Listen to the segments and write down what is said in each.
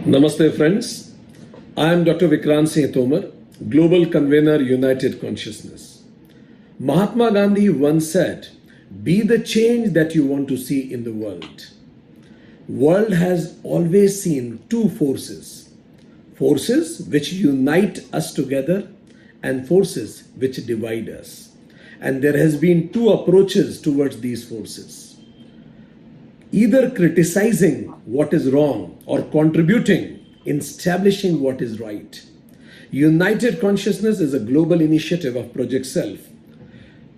Namaste friends, I am Dr. Vikrant Singh Tomar, Global Convener United Consciousness. Mahatma Gandhi once said, be the change that you want to see in the world. World has always seen two forces. Forces which unite us together and forces which divide us. And there has been two approaches towards these forces. Either criticizing what is wrong or contributing in establishing what is right. United Consciousness is a global initiative of Project Self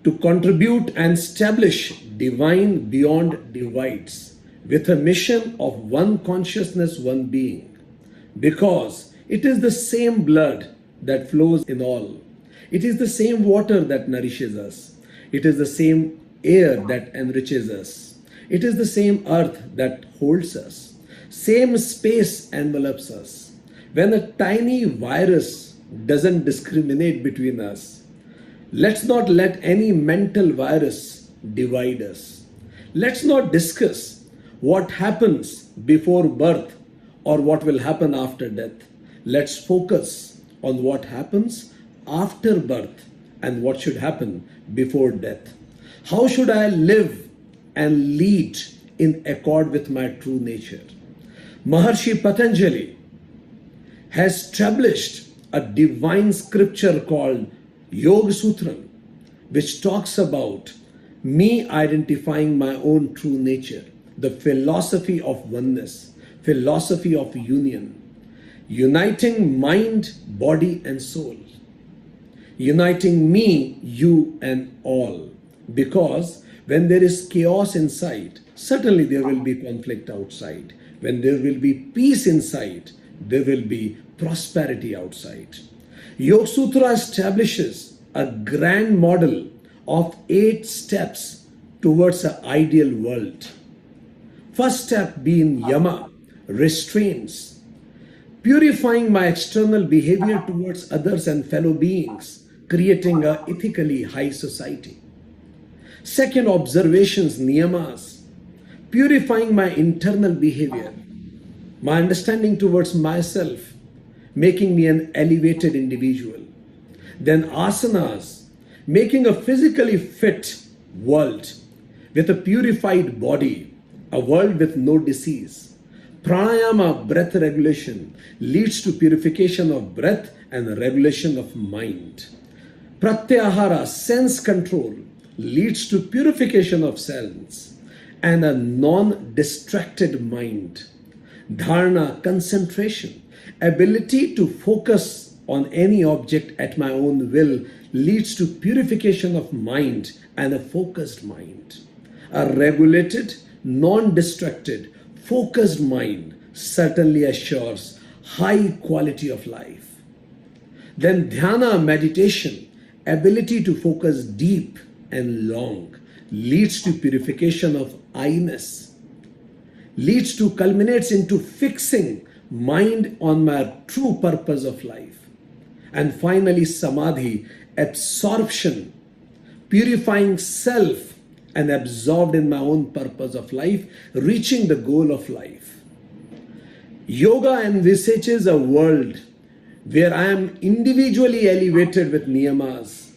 to contribute and establish divine beyond divides with a mission of one consciousness, one being. Because it is the same blood that flows in all. It is the same water that nourishes us. It is the same air that enriches us. It is the same earth that holds us. Same space envelops us. When a tiny virus doesn't discriminate between us, let's not let any mental virus divide us. Let's not discuss what happens before birth or what will happen after death. Let's focus on what happens after birth and what should happen before death. How should I live and lead in accord with my true nature? Maharshi Patanjali has established a divine scripture called Yoga Sutra, which talks about me identifying my own true nature, the philosophy of oneness, philosophy of union, uniting mind, body and soul, uniting me, you and all. Because when there is chaos inside, certainly there will be conflict outside. When there will be peace inside, there will be prosperity outside. Yoga Sutra establishes a grand model of 8 steps towards an ideal world. First step being yama, restraints, purifying my external behavior towards others and fellow beings, creating an ethically high society. Second, observations, niyamas, purifying my internal behavior, my understanding towards myself, making me an elevated individual. Then asanas, making a physically fit world with a purified body, a world with no disease. Pranayama, breath regulation, leads to purification of breath and regulation of mind. Pratyahara, sense control, leads to purification of sense and a non-distracted mind. Dharana, concentration, ability to focus on any object at my own will, leads to purification of mind and a focused mind. A regulated, non-distracted, focused mind certainly assures high quality of life. Then dhyana, meditation, ability to focus deep and long, leads to purification of I-ness, leads to culminates into fixing mind on my true purpose of life. And finally samadhi, absorption, purifying self and absorbed in my own purpose of life, reaching the goal of life. Yoga envisages a world where I am individually elevated with niyamas.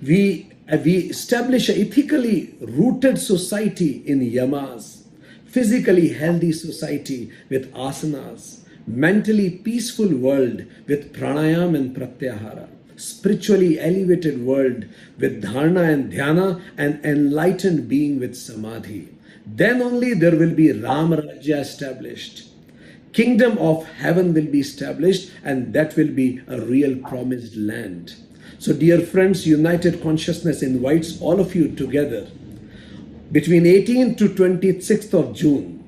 We establish an ethically rooted society in yamas, physically healthy society with asanas, mentally peaceful world with pranayama and pratyahara, spiritually elevated world with dharana and dhyana, and enlightened being with samadhi. Then only there will be Ram Rajya established. Kingdom of heaven will be established, and that will be a real promised land. So dear friends, United Consciousness invites all of you together between 18th to 26th of June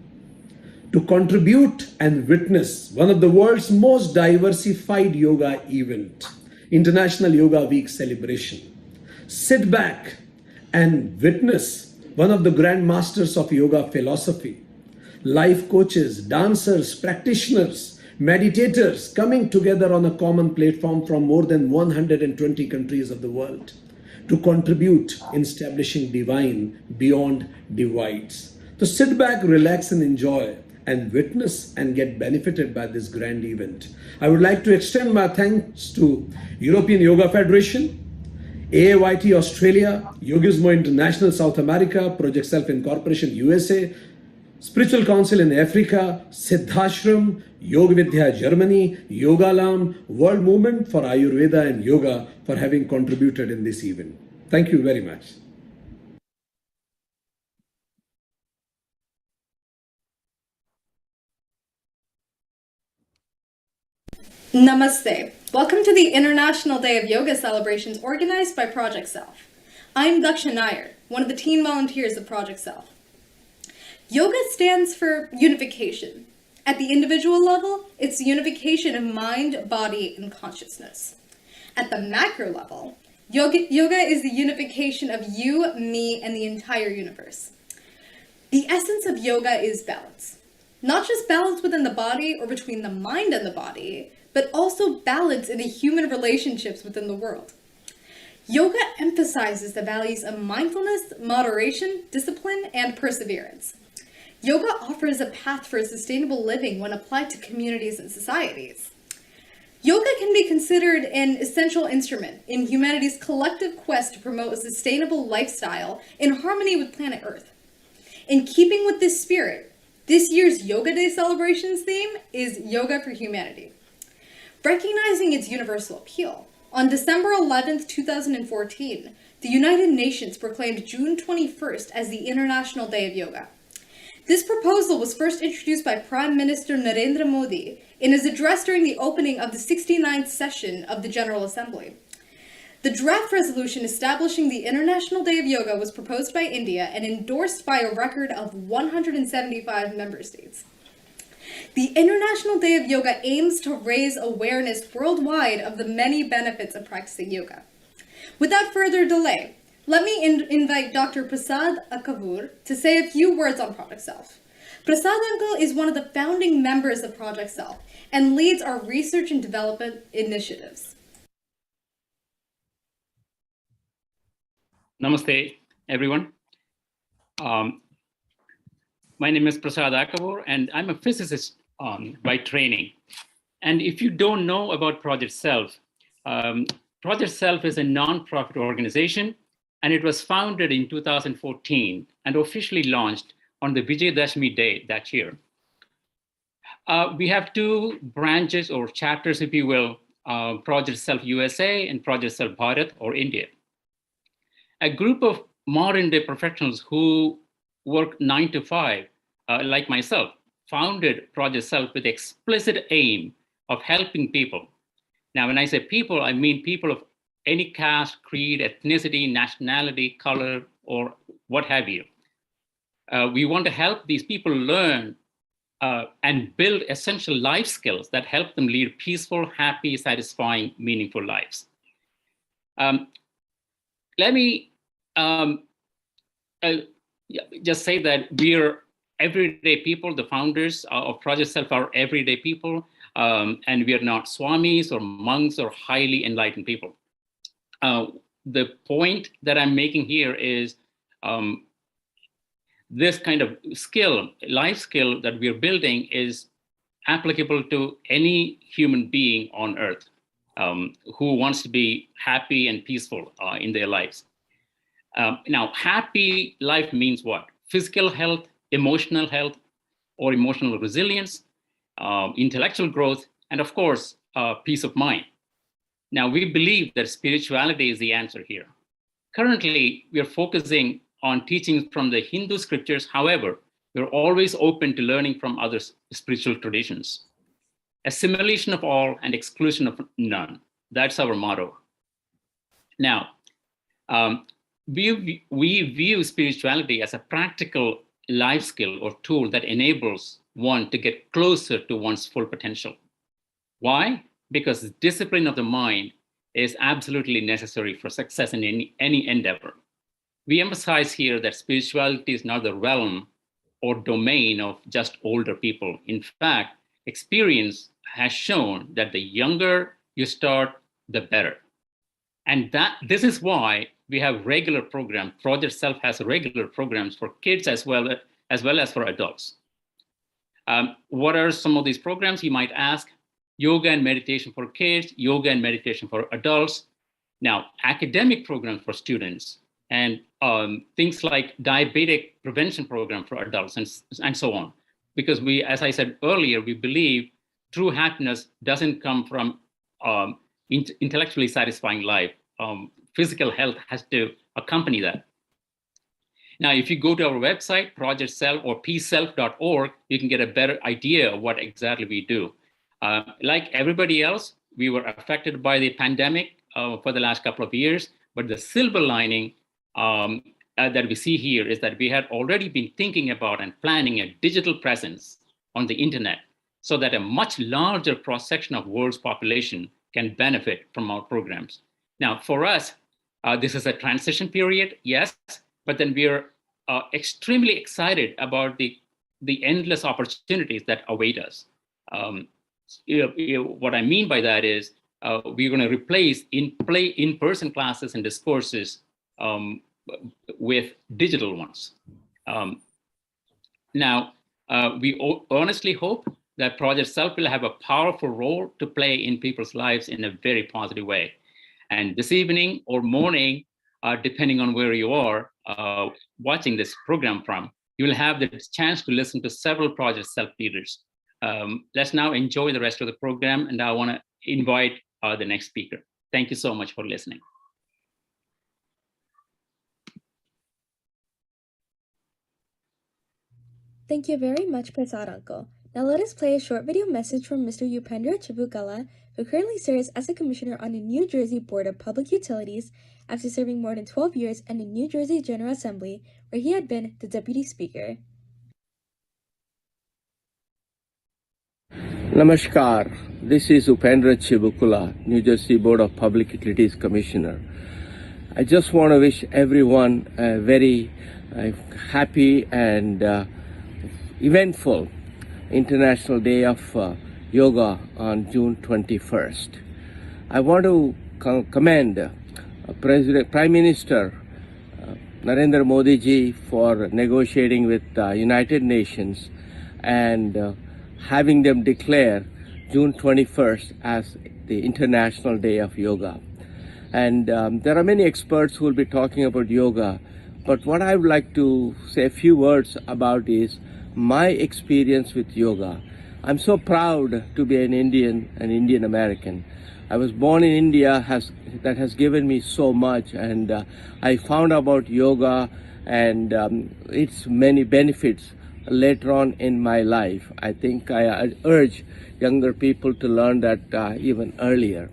to contribute and witness one of the world's most diversified yoga event, International Yoga Week celebration. Sit back and witness one of the grand masters of yoga philosophy, life coaches, dancers, practitioners, meditators coming together on a common platform from more than 120 countries of the world to contribute in establishing divine beyond divides. So sit back, relax and enjoy and witness and get benefited by this grand event. I would like to extend my thanks to European Yoga Federation, AAYT Australia, Yogismo International South America, Project Self Incorporation USA, Spiritual Council in Africa, Siddhashram, Yoga Vidya Germany, Yogalam, World Movement for Ayurveda and Yoga for having contributed in this event. Thank you very much. Namaste. Welcome to the International Day of Yoga celebrations organized by Project Self. I'm Daksha Nair, one of the teen volunteers of Project Self. Yoga stands for unification. At the individual level, it's the unification of mind, body, and consciousness. At the macro level, yoga is the unification of you, me, and the entire universe. The essence of yoga is balance. Not just balance within the body or between the mind and the body, but also balance in the human relationships within the world. Yoga emphasizes the values of mindfulness, moderation, discipline, and perseverance. Yoga offers a path for sustainable living when applied to communities and societies. Yoga can be considered an essential instrument in humanity's collective quest to promote a sustainable lifestyle in harmony with planet Earth. In keeping with this spirit, this year's Yoga Day celebrations theme is Yoga for Humanity. Recognizing its universal appeal, on December 11th, 2014, the United Nations proclaimed June 21st as the International Day of Yoga. This proposal was first introduced by Prime Minister Narendra Modi in his address during the opening of the 69th session of the General Assembly. The draft resolution establishing the International Day of Yoga was proposed by India and endorsed by a record of 175 member states. The International Day of Yoga aims to raise awareness worldwide of the many benefits of practicing yoga. Without further delay, let me invite Dr. Prasad Akavur to say a few words on Project Self. Prasad Uncle is one of the founding members of Project Self and leads our research and development initiatives. Namaste, everyone. My name is Prasad Akavur, and I'm a physicist by training. And if you don't know about Project Self, Project Self is a non-profit organization, and it was founded in 2014 and officially launched on the Vijayadashmi day that year. We have two branches or chapters, if you will, Project Self USA and Project Self Bharat or India. A group of modern day professionals who work 9 to 5, like myself, founded Project Self with the explicit aim of helping people. Now, when I say people, I mean people of any caste, creed, ethnicity, nationality, color, or what have you. We want to help these people learn and build essential life skills that help them lead peaceful, happy, satisfying, meaningful lives. Let me just say that we're everyday people. The founders of Project Self are everyday people, and we are not swamis or monks or highly enlightened people. The point that I'm making here is this kind of skill, life skill that we're building is applicable to any human being on earth who wants to be happy and peaceful in their lives. Now, happy life means what? Physical health, emotional health, or emotional resilience, intellectual growth, and of course, peace of mind. Now, we believe that spirituality is the answer here. Currently, we are focusing on teachings from the Hindu scriptures. However, we're always open to learning from other spiritual traditions. Assimilation of all and exclusion of none. That's our motto. Now, we view spirituality as a practical life skill or tool that enables one to get closer to one's full potential. Why? Because the discipline of the mind is absolutely necessary for success in any endeavor. We emphasize here that spirituality is not the realm or domain of just older people. In fact, experience has shown that the younger you start, the better. And this is why we have regular programs. Project Self has regular programs for kids as well as for adults. What are some of these programs, you might ask? Yoga and meditation for kids, yoga and meditation for adults. Now, academic programs for students, and things like diabetic prevention program for adults, and so on. Because we, as I said earlier, we believe true happiness doesn't come from intellectually satisfying life. Physical health has to accompany that. Now, if you go to our website, Project Self or peaceself.org, you can get a better idea of what exactly we do. Like everybody else, we were affected by the pandemic for the last couple of years, but the silver lining that we see here is that we had already been thinking about and planning a digital presence on the internet so that a much larger cross-section of world's population can benefit from our programs. Now, for us, this is a transition period, yes, but then we're extremely excited about the endless opportunities that await us. What I mean by that is we're going to replace in-person classes and discourses with digital ones. Now, we honestly hope that Project Self will have a powerful role to play in people's lives in a very positive way. And this evening or morning, depending on where you are watching this program from, you will have the chance to listen to several Project Self leaders. Let's now enjoy the rest of the program, and I want to invite the next speaker. Thank you so much for listening. Thank you very much, Prasad Uncle. Now let us play a short video message from Mr. Upendra Chibukala, who currently serves as a commissioner on the New Jersey Board of Public Utilities after serving more than 12 years in the New Jersey General Assembly, where he had been the deputy speaker. Namaskar, this is Upendra Chibukala, New Jersey Board of Public Utilities Commissioner. I just want to wish everyone a very happy and eventful International Day of Yoga on June 21st. I want to commend Prime Minister Narendra Modi ji for negotiating with United Nations and having them declare June 21st as the International Day of Yoga. And there are many experts who will be talking about yoga, but what I would like to say a few words about is my experience with yoga. I'm so proud to be an Indian American. I was born in India, that has given me so much, and I found about yoga and its many benefits later on in my life. I think I urge younger people to learn that even earlier.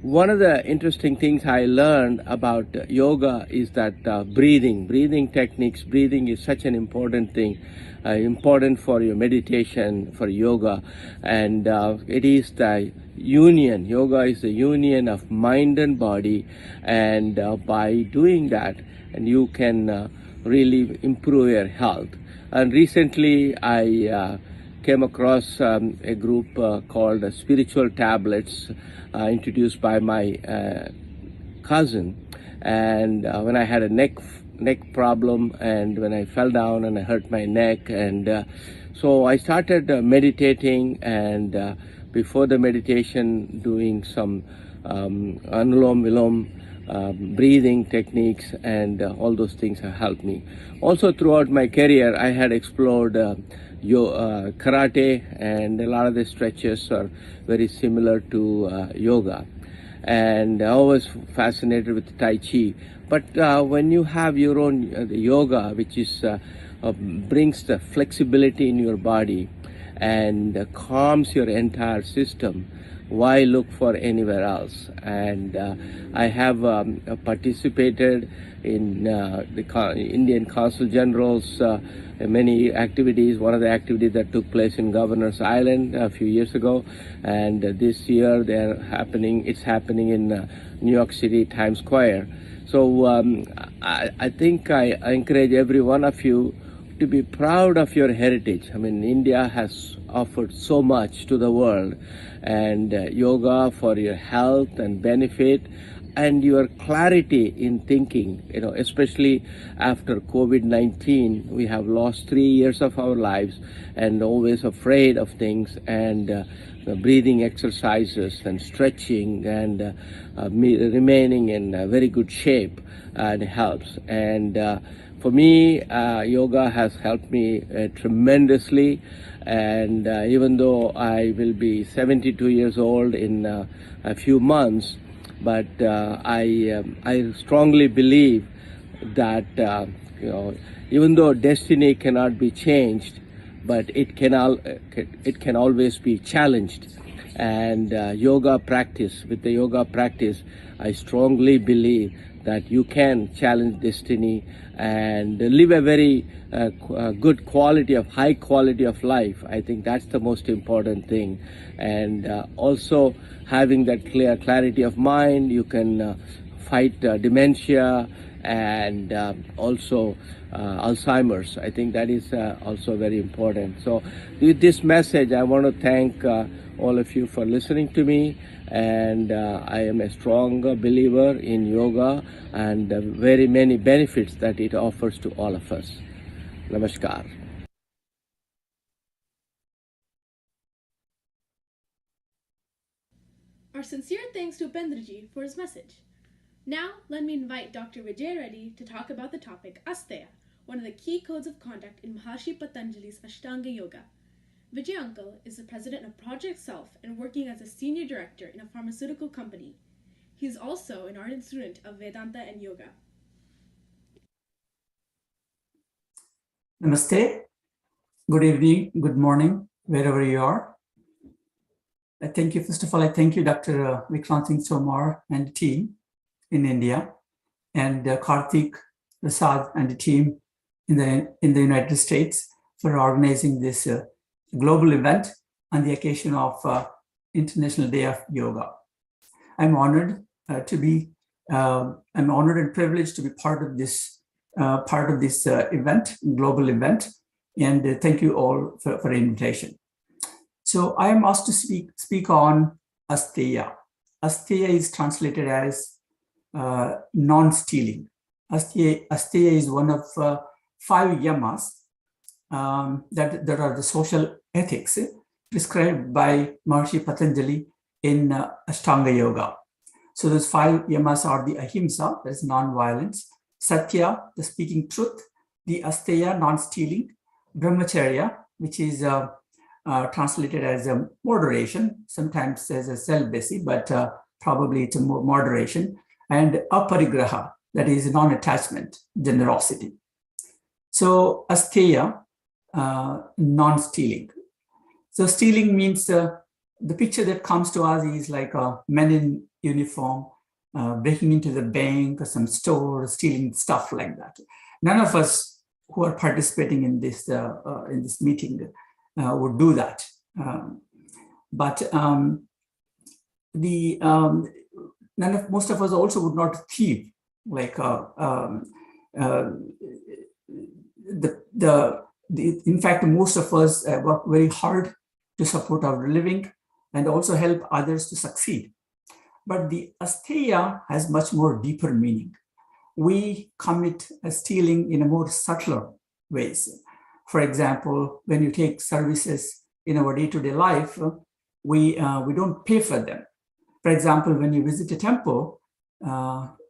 One of the interesting things I learned about yoga is that breathing techniques. Breathing is such an important thing, important for your meditation, for yoga, and it is the union. Yoga is the union of mind and body, and by doing that, and you can really improve your health. And recently, I came across a group called Spiritual Tablets, introduced by my cousin. And when I had a neck problem, and when I fell down and I hurt my neck, and so I started meditating, and before the meditation, doing some anulom vilom breathing techniques, and all those things have helped me. Also, throughout my career, I had explored karate, and a lot of the stretches are very similar to yoga. And I was fascinated with Tai Chi. But when you have your own yoga, which is brings the flexibility in your body and calms your entire system, why look for anywhere else? And I have participated in the Indian Consul General's many activities. One of the activities that took place in Governor's Island a few years ago, and this year it's happening in New York City, Times Square. So I think I encourage every one of you to be proud of your heritage. I mean, India has offered so much to the world, and yoga for your health and benefit. and your clarity in thinking, especially after COVID-19, we have lost 3 years of our lives and always afraid of things, and the breathing exercises and stretching and remaining in very good shape and helps. And for me, yoga has helped me tremendously. And even though I will be 72 years old in a few months, but I strongly believe that even though destiny cannot be changed, but it can always be challenged. And yoga practice, with the yoga practice, I strongly believe that you can challenge destiny and live a very good quality of high quality of life. I think that's the most important thing. And also having that clarity of mind, you can fight dementia and also Alzheimer's. I think that is also very important. So with this message, I want to thank all of you for listening to me. And I am a strong believer in yoga and the very many benefits that it offers to all of us. Namaskar. Our sincere thanks to Upendraji for his message. Now, let me invite Dr. Vijay Reddy to talk about the topic Asteya, one of the key codes of conduct in Maharshi Patanjali's Ashtanga Yoga. Vijay Uncle is the president of Project Self and working as a senior director in a pharmaceutical company. He is also an ardent student of Vedanta and Yoga. Namaste. Good evening, good morning, wherever you are. I thank you. First of all, I thank you, Dr. Vikrant Singh Tomar and the team in India, and Karthik, Prasad, and the team in the United States for organizing this global event on the occasion of International Day of Yoga. I'm honored and privileged to be part of this event, global event, and thank you all for the invitation. So I am asked to speak on Asteya. Asteya is translated as non-stealing. Asteya is one of 5 yamas that are the social ethics prescribed by Maharshi Patanjali in Ashtanga Yoga. So those 5 yamas are the ahimsa, that is non-violence, satya, the speaking truth, the asteya, non-stealing, brahmacharya, which is translated as a moderation, sometimes as a celibacy, but probably it's a more moderation, and aparigraha, that is non-attachment, generosity. So asteya, non-stealing. So stealing means the picture that comes to us is like a men in uniform breaking into the bank or some store, stealing stuff like that. None of us who are participating in this meeting would do that. Most of us also would not thieve. Like in fact, most of us work very hard to support our living and also help others to succeed. But the asteya has much more deeper meaning. We commit stealing in a more subtler ways. For example, when you take services in our day-to-day life, we don't pay for them. For example, when you visit a temple,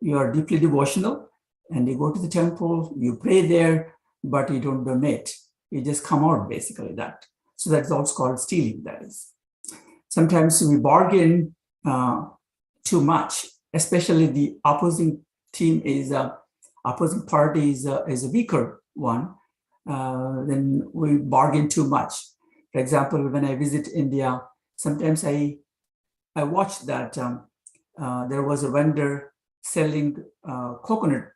you are deeply devotional and you go to the temple, you pray there, but you don't donate. You just come out, basically that. So that's also called stealing, that is. Sometimes we bargain too much, especially the opposing party is a weaker one, then we bargain too much. For example, when I visit India, sometimes I watched that there was a vendor selling coconuts,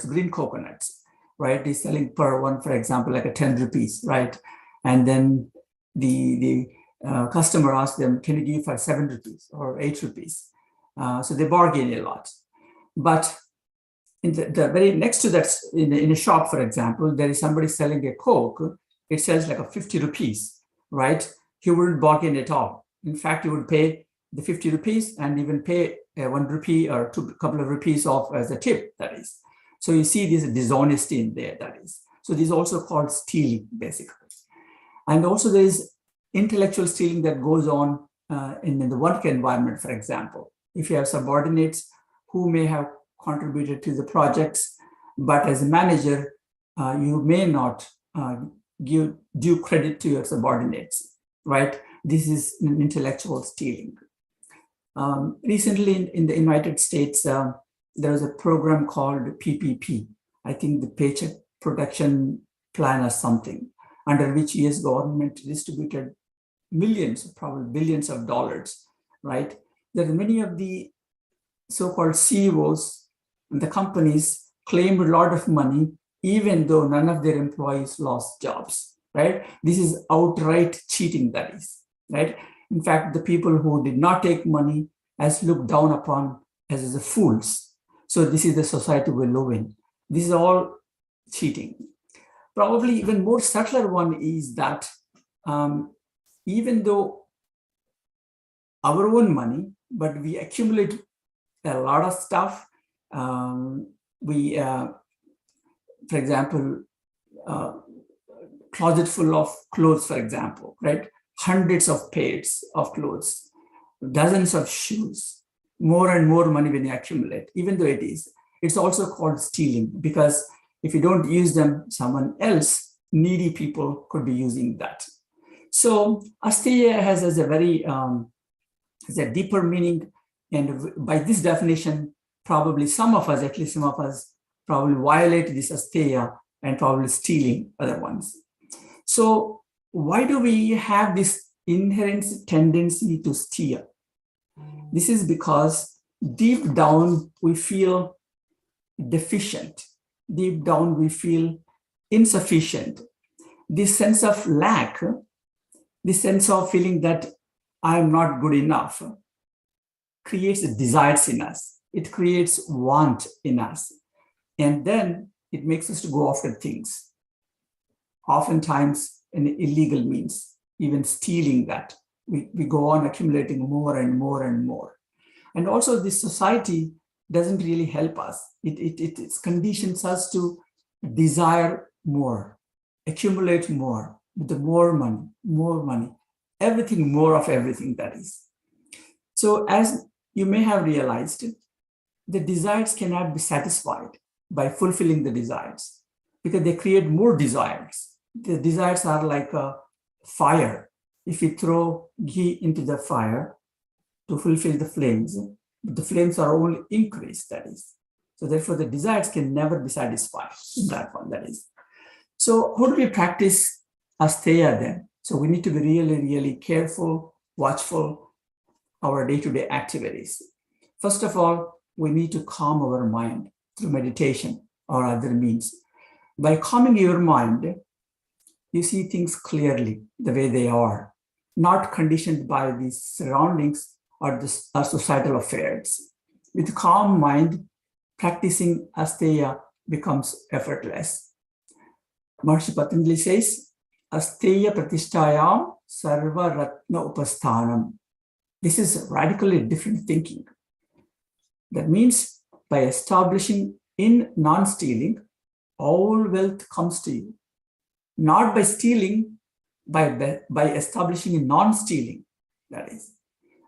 green coconuts, right? He's selling per one, for example, like a 10 rupees, right? And then the customer asked them, can you give for 7 rupees or 8 rupees? So they bargain a lot. But in the very next to that, in a shop, for example, there is somebody selling a Coke. It sells like a 50 rupees, right? He wouldn't bargain at all. In fact, he would pay the 50 rupees and even pay 1 rupee or couple of rupees off as a tip, that is. So you see this dishonesty in there, that is. So this is also called stealing, basically. And also there is intellectual stealing that goes on in the work environment, for example. If you have subordinates who may have contributed to the projects, but as a manager, you may not give due credit to your subordinates, right? This is an intellectual stealing. Recently in the United States, there was a program called PPP, I think the Paycheck Protection Plan or something, under which US government distributed millions, probably billions of dollars, right? There are many of the so-called CEOs and the companies claimed a lot of money, even though none of their employees lost jobs, right? This is outright cheating, that is, right? In fact, the people who did not take money as looked down upon as the fools. So this is the society we live in. This is all cheating. Probably even more subtler one is that even though our own money, but we accumulate a lot of stuff. For example, closet full of clothes, for example, right? Hundreds of pairs of clothes, dozens of shoes, more and more money when you accumulate, even though it's also called stealing, because if you don't use them, someone else, needy people could be using that. So asteya has a very, has a deeper meaning. And by this definition, probably some of us, at least some of us, probably violate this asteya and probably stealing other ones. So why do we have this inherent tendency to steal? This is because deep down we feel deficient. Deep down we feel insufficient. This sense of lack, this sense of feeling that I am not good enough, creates desires in us. It creates want in us. And then it makes us to go after things. Oftentimes in illegal means, even stealing that. We go on accumulating more and more and more. And also this society doesn't really help us. It conditions us to desire more, accumulate more, with the more money, everything, more of everything, that is. So as you may have realized, the desires cannot be satisfied by fulfilling the desires because they create more desires. The desires are like a fire. If you throw ghee into the fire to fulfill the flames are only increased, that is. So therefore the desires can never be satisfied in that one, that is. So how do we practice asteya then? So we need to be really, really careful, watchful, our day-to-day activities. First of all, we need to calm our mind through meditation or other means. By calming your mind, you see things clearly the way they are, not conditioned by the surroundings or societal affairs. With calm mind, practicing asteya becomes effortless. Maharishi Patanjali says, asteya pratishtayam sarva ratna upasthanam. This is radically different thinking. That means by establishing in non-stealing, all wealth comes to you. Not by stealing, by establishing in non-stealing, that is,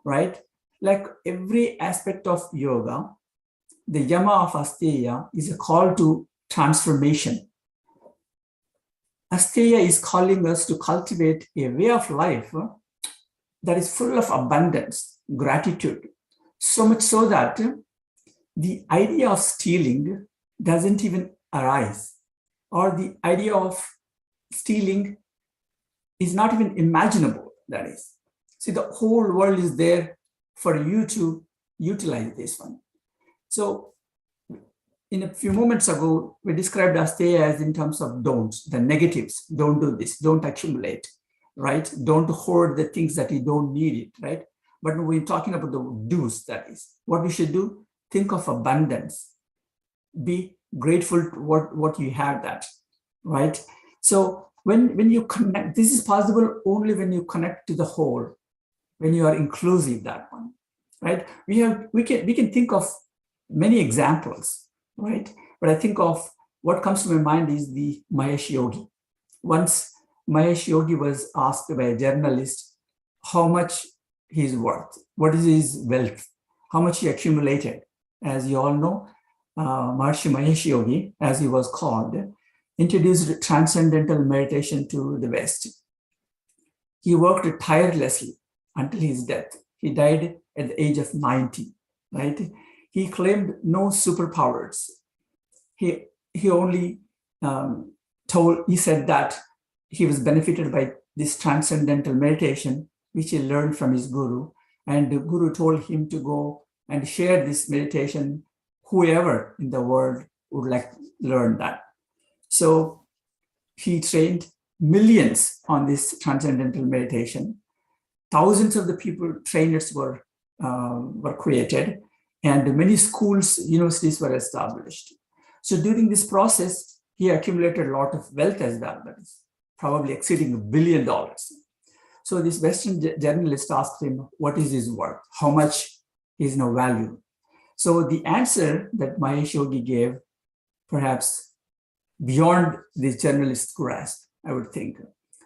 right? Like every aspect of yoga, the yama of asteya is a call to transformation. Asteya is calling us to cultivate a way of life that is full of abundance, gratitude, so much so that the idea of stealing doesn't even arise, or the idea of stealing is not even imaginable, that is. See, the whole world is there for you to utilize this one. So in a few moments ago, we described asteya as in terms of don'ts, the negatives. Don't do this, don't accumulate, right? Don't hoard the things that you don't need it, right? But we're talking about the do's, that is. What we should do, think of abundance. Be grateful to what you have, that, right? So when you connect, this is possible only when you connect to the whole, when you are inclusive, that one. right? We can think of many examples, right? But I think of what comes to my mind is the Mahesh Yogi. Once Mahesh Yogi was asked by a journalist how much he's worth, what is his wealth, how much he accumulated. As you all know, Maharishi Mahesh Yogi, as he was called, introduced transcendental meditation to the West. He worked tirelessly until his death. He died at the age of 90, right? He claimed no superpowers. He only he said that he was benefited by this transcendental meditation, which he learned from his guru. And the guru told him to go and share this meditation, whoever in the world would like to learn that. So he trained millions on this transcendental meditation. Thousands of the people, trainers were created, and many schools, universities were established. So during this process, he accumulated a lot of wealth as well, that is probably exceeding $1 billion. So this Western journalist asked him, what is his worth? How much is no value? So the answer that Mahesh Yogi gave, perhaps beyond this journalist's grasp, I would think.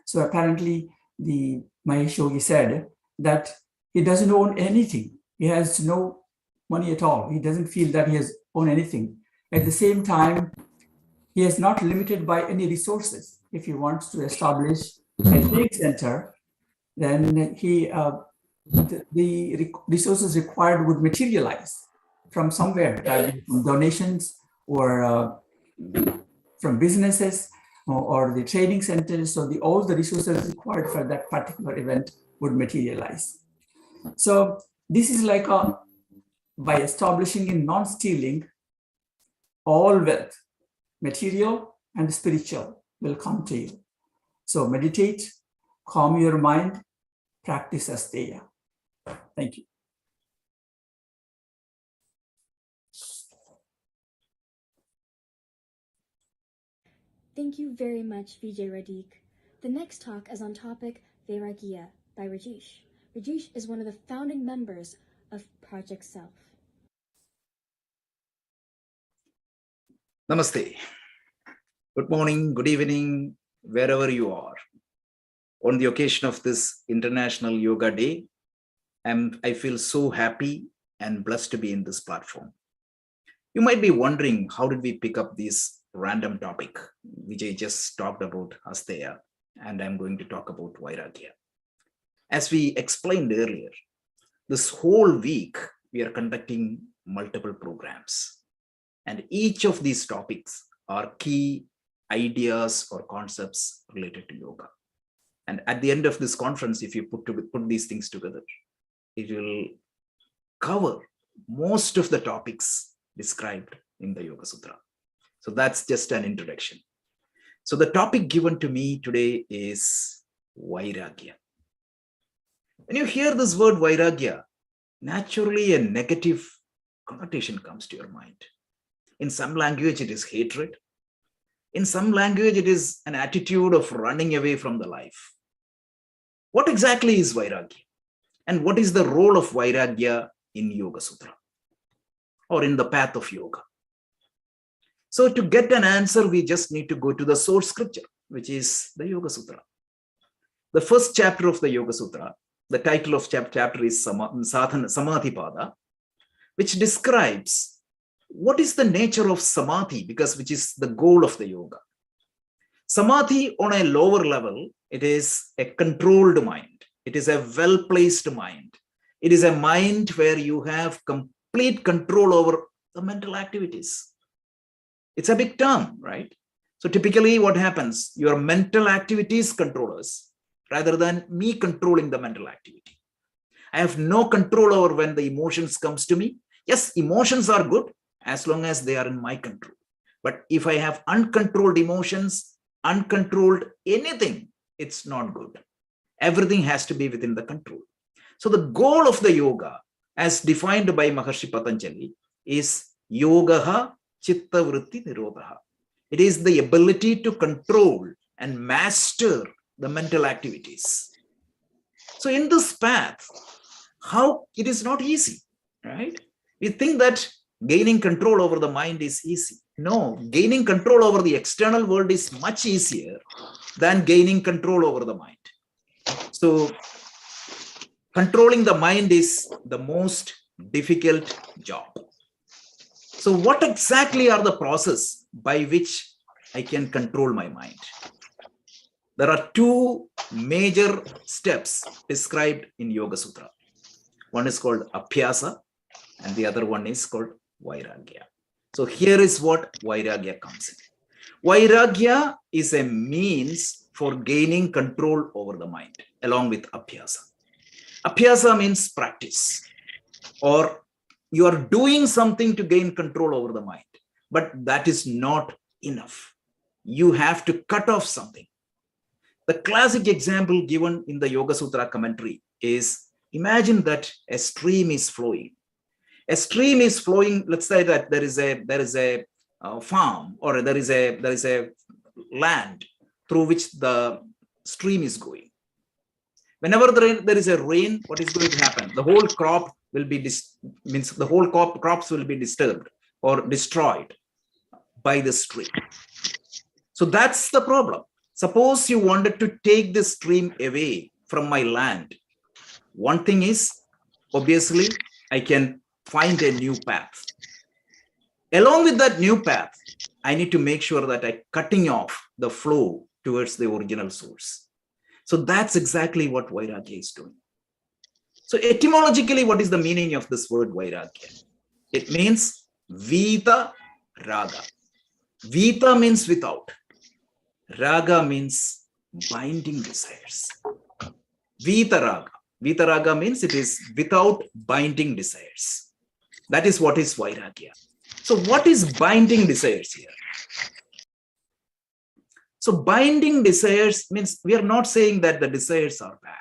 So apparently the Mahesh Yogi said that he doesn't own anything. He has no money at all. He doesn't feel that he has owned anything. At the same time, he is not limited by any resources. If he wants to establish a training center, then the resources required would materialize from somewhere, from donations or from businesses or the training centers. So all the resources required for that particular event would materialize. So this is like by establishing in non-stealing, all wealth, material and spiritual, will come to you. So meditate, calm your mind, practice asteya. Thank you. Thank you very much, Vijay Radik. The next talk is on topic Vairagya by Rajesh. Rajesh is one of the founding members of Project Self. Namaste. Good morning, good evening, wherever you are. On the occasion of this International Yoga Day, I feel so happy and blessed to be in this platform. You might be wondering, how did we pick up this random topic? Vijay just talked about asteya, and I'm going to talk about Vairagya. As we explained earlier, this whole week, we are conducting multiple programs. And each of these topics are key ideas or concepts related to yoga. And at the end of this conference, if you put these things together, it will cover most of the topics described in the Yoga Sutra. So that's just an introduction. So the topic given to me today is Vairagya. When you hear this word Vairagya, naturally a negative connotation comes to your mind. In some language, it is hatred. In some language, it is an attitude of running away from the life. What exactly is Vairagya? And what is the role of Vairagya in Yoga Sutra or in the path of yoga? So to get an answer, we just need to go to the source scripture, which is the Yoga Sutra. The first chapter of the Yoga Sutra, the title of chapter is Samadhipada, which describes what is the nature of samadhi, which is the goal of the yoga. Samadhi on a lower level, it is a controlled mind. It is a well-placed mind. It is a mind where you have complete control over the mental activities. It's a big term, right? So typically what happens, your mental activities control us rather than me controlling the mental activity. I have no control over when the emotions comes to me. Yes, emotions are good as long as they are in my control. But if I have uncontrolled emotions, uncontrolled anything, it's not good. Everything has to be within the control. So the goal of the yoga, as defined by Maharishi Patanjali, is yogaha chitta vritti nirodha. It is the ability to control and master the mental activities. So in this path, how it is not easy, right? We think that gaining control over the mind is easy. No, gaining control over the external world is much easier than gaining control over the mind. So controlling the mind is the most difficult job. So what exactly are the process by which I can control my mind? There are two major steps described in Yoga Sutra. One is called Abhyasa and the other one is called Vairagya. So here is what Vairagya comes in. Vairagya is a means for gaining control over the mind along with Abhyasa. Abhyasa means practice, or you are doing something to gain control over the mind, but that is not enough. You have to cut off something. The classic example given in the Yoga Sutra commentary is, imagine that a stream is flowing. A stream is flowing. Let's say that there is a farm, or there is a land through which the stream is going. Whenever there is a rain, what is going to happen? The whole crop will be the whole crops will be disturbed or destroyed by the stream. So that's the problem. Suppose you wanted to take the stream away from my land. One thing is, obviously, I can find a new path. Along with that new path, I need to make sure that I'm cutting off the flow towards the original source. So that's exactly what Vairagya is doing. So etymologically, what is the meaning of this word Vairagya? It means Vita Raga. Vita means without. Raga means binding desires. Vita Raga. Vita Raga means it is without binding desires. That is what is Vairagya. So what is binding desires here? So binding desires means we are not saying that the desires are bad.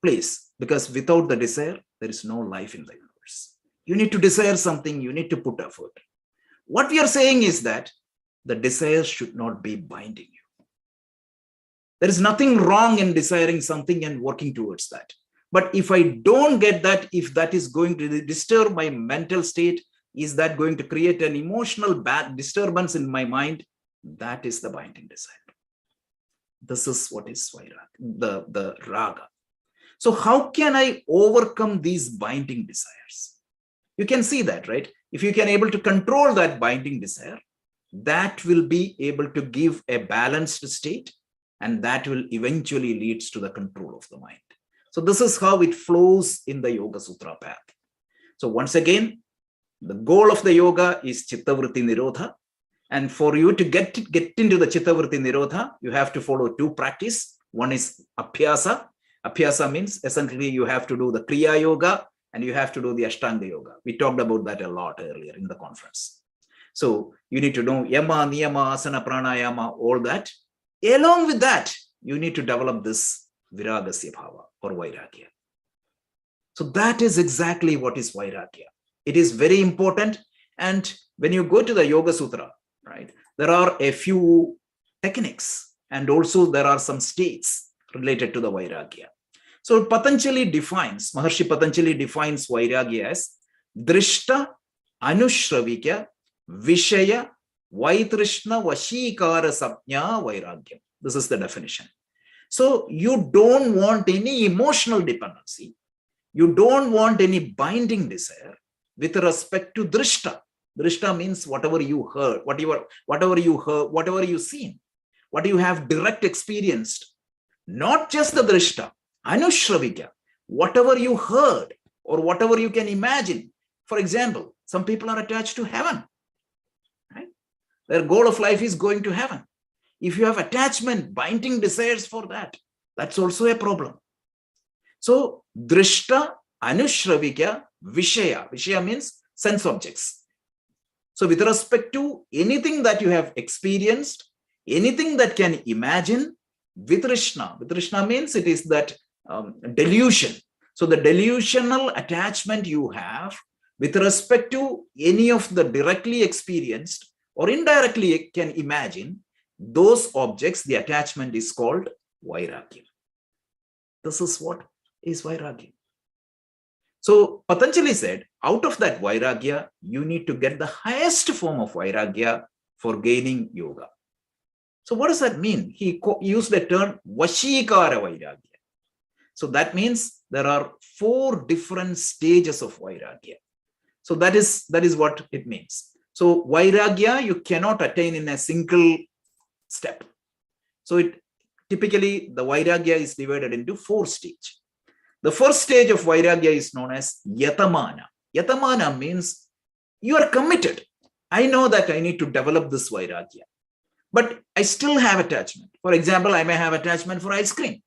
Please, because without the desire, there is no life in the universe. You need to desire something, you need to put effort. What we are saying is that the desires should not be binding you. There is nothing wrong in desiring something and working towards that. But if I don't get that, if that is going to disturb my mental state, is that going to create an emotional bad disturbance in my mind? That is the binding desire. This is what is Vairagya, the Raga. So how can I overcome these binding desires? You can see that, right? If you can able to control that binding desire, that will be able to give a balanced state, and that will eventually leads to the control of the mind. So this is how it flows in the Yoga Sutra path. So once again, the goal of the yoga is Chittavritti Nirodha. And for you to get into the Chittavritti Nirodha, you have to follow two practice. One is Abhyasa. Abhyasa means essentially you have to do the Kriya Yoga and you have to do the Ashtanga Yoga. We talked about that a lot earlier in the conference. So you need to know Yama, Niyama, Asana, Pranayama, all that. Along with that, you need to develop this Viragasya Bhava or Vairagya. So that is exactly what is Vairagya. It is very important. And when you go to the Yoga Sutra, right, there are a few techniques and also there are some states related to the Vairagya. So Patanjali defines, Maharshi Patanjali defines Vairagya as Drishta Anushravikya Vishaya Vaitrishna Vashikara Sapnya Vairagya. This is the definition. So you don't want any emotional dependency. You don't want any binding desire with respect to Drishta. Drishta means whatever you heard, whatever you seen, what you have direct experienced. Not just the Drishta, Anushravikya, whatever you heard or whatever you can imagine. For example, some people are attached to heaven. Right? Their goal of life is going to heaven. If you have attachment, binding desires for that, that's also a problem. So, Drishta, Anushravikya, Vishaya. Vishaya means sense objects. So, with respect to anything that you have experienced, anything that can imagine, Vitrishna means it is that delusion. So, the delusional attachment you have with respect to any of the directly experienced or indirectly can imagine, those objects, the attachment is called Vairagya. This is what is Vairagya. So Patanjali said, out of that Vairagya, you need to get the highest form of Vairagya for gaining yoga. So what does that mean? He used the term Vashikara Vairagya. So that means there are 4 different stages of Vairagya. So that is what it means. So Vairagya you cannot attain in a single step. So typically the Vairagya is divided into 4 stages. The first stage of Vairagya is known as Yatamana. Yatamana means you are committed. I know that I need to develop this Vairagya, but I still have attachment. For example, I may have attachment for ice cream,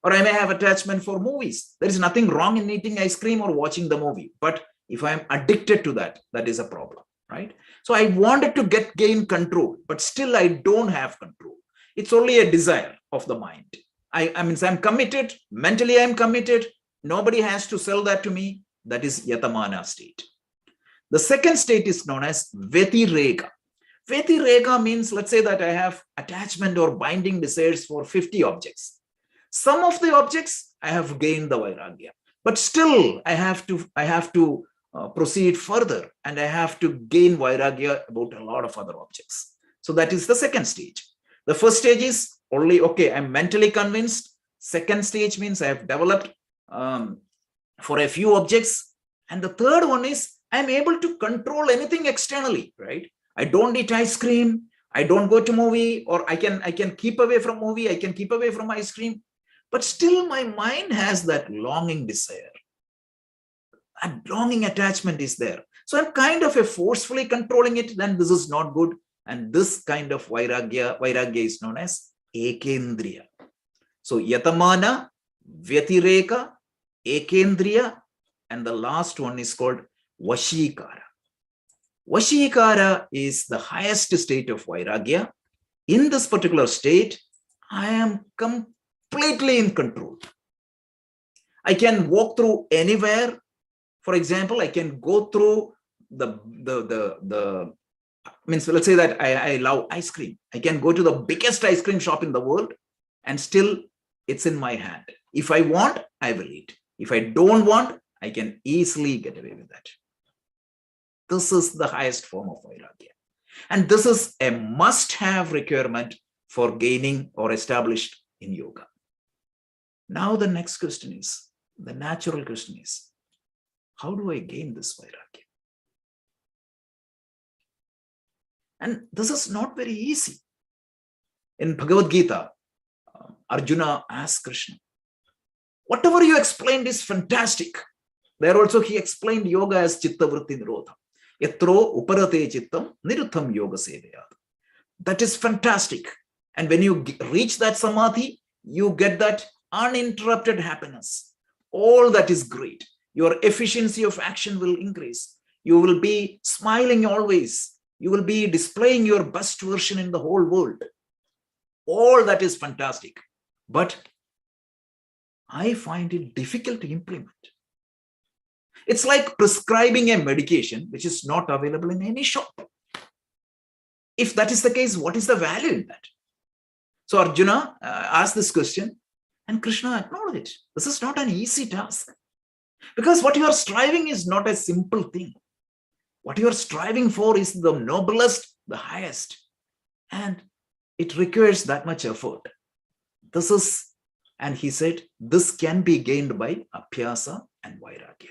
or I may have attachment for movies. There is nothing wrong in eating ice cream or watching the movie, but if I'm addicted to that, that is a problem, right? So I wanted to gain control, but still I don't have control. It's only a desire of the mind. I'm committed, mentally I'm committed. Nobody has to sell that to me. That is Yatamana state. The second state is known as Vairagya. Vairagya means, let's say that I have attachment or binding desires for 50 objects. Some of the objects I have gained the Vairagya, but still I have to proceed further, and I have to gain Vairagya about a lot of other objects. So that is the second stage. The first stage is only, okay, I'm mentally convinced. Second stage means I have developed for a few objects. And the third one is I'm able to control anything externally, right? I don't eat ice cream. I don't go to movie, or I can keep away from movie. I can keep away from ice cream. But still my mind has that longing desire. That longing attachment is there. So I'm kind of forcefully controlling it. Then this is not good. And this kind of Vairagya is known as Ekendriya. So Yatamana, Vairagya, Ekendriya, and the last one is called Vashikara. Vashikara is the highest state of Vairagya. In this particular state, I am completely in control. I can walk through anywhere. For example, I can go through means let's say that I love ice cream. I can go to the biggest ice cream shop in the world, and still it's in my hand. If I want, I will eat. If I don't want, I can easily get away with that. This is the highest form of Vairagya. And this is a must-have requirement for gaining or established in yoga. Now the next question is, the natural question is, how do I gain this Vairagya? And this is not very easy. In Bhagavad-Gita, Arjuna asked Krishna, whatever you explained is fantastic. There also he explained yoga as chitta vritti nirodha. Yatro uparate chittam nirutham yoga sevayat. That is fantastic. And when you reach that samadhi, you get that uninterrupted happiness. All that is great. Your efficiency of action will increase. You will be smiling always. You will be displaying your best version in the whole world. All that is fantastic. But I find it difficult to implement. It's like prescribing a medication which is not available in any shop. If that is the case, what is the value in that? So Arjuna asked this question, and Krishna acknowledged it. This is not an easy task. Because what you are striving is not a simple thing. What you are striving for is the noblest, the highest. And it requires that much effort. This is, and he said, this can be gained by Abhyasa and Vairagya.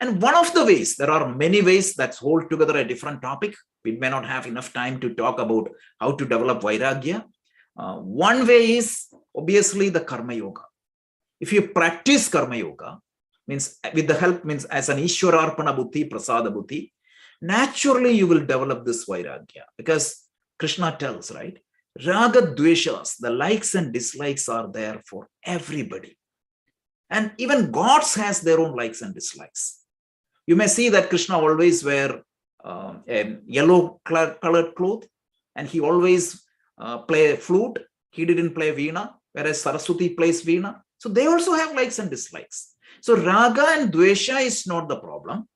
And one of the ways, there are many ways that hold together a different topic. We may not have enough time to talk about how to develop Vairagya. One way is obviously the Karma Yoga. If you practice Karma Yoga, means with the help, means as an Ishwararpana Buddhi, Prasada Buddhi, naturally you will develop this Vairagya. Because Krishna tells, right? Raga Dveshas, the likes and dislikes are there for everybody. And even gods has their own likes and dislikes. You may see that Krishna always wear a yellow colored cloth, and he always play flute. He didn't play veena, whereas Saraswati plays veena. So they also have likes and dislikes. So raga and dvesha is not the problem.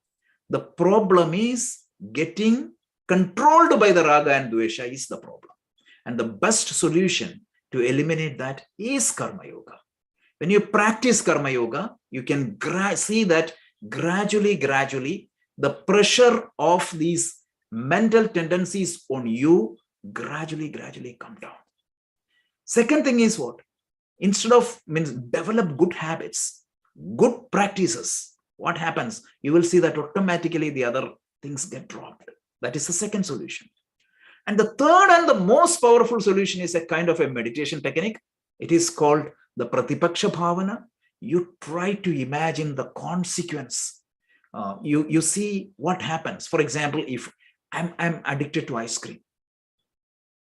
The problem is getting controlled by the raga and dvesha is the problem. And the best solution to eliminate that is Karma Yoga. When you practice Karma Yoga, you can see that gradually, the pressure of these mental tendencies on you gradually come down. Second thing is what? Instead of develop good habits, good practices, what happens? You will see that automatically the other things get dropped. That is the second solution. And the third and the most powerful solution is a kind of a meditation technique. It is called the Paksha Bhavana. You try to imagine the consequence. You see what happens. For example, if I'm addicted to ice cream,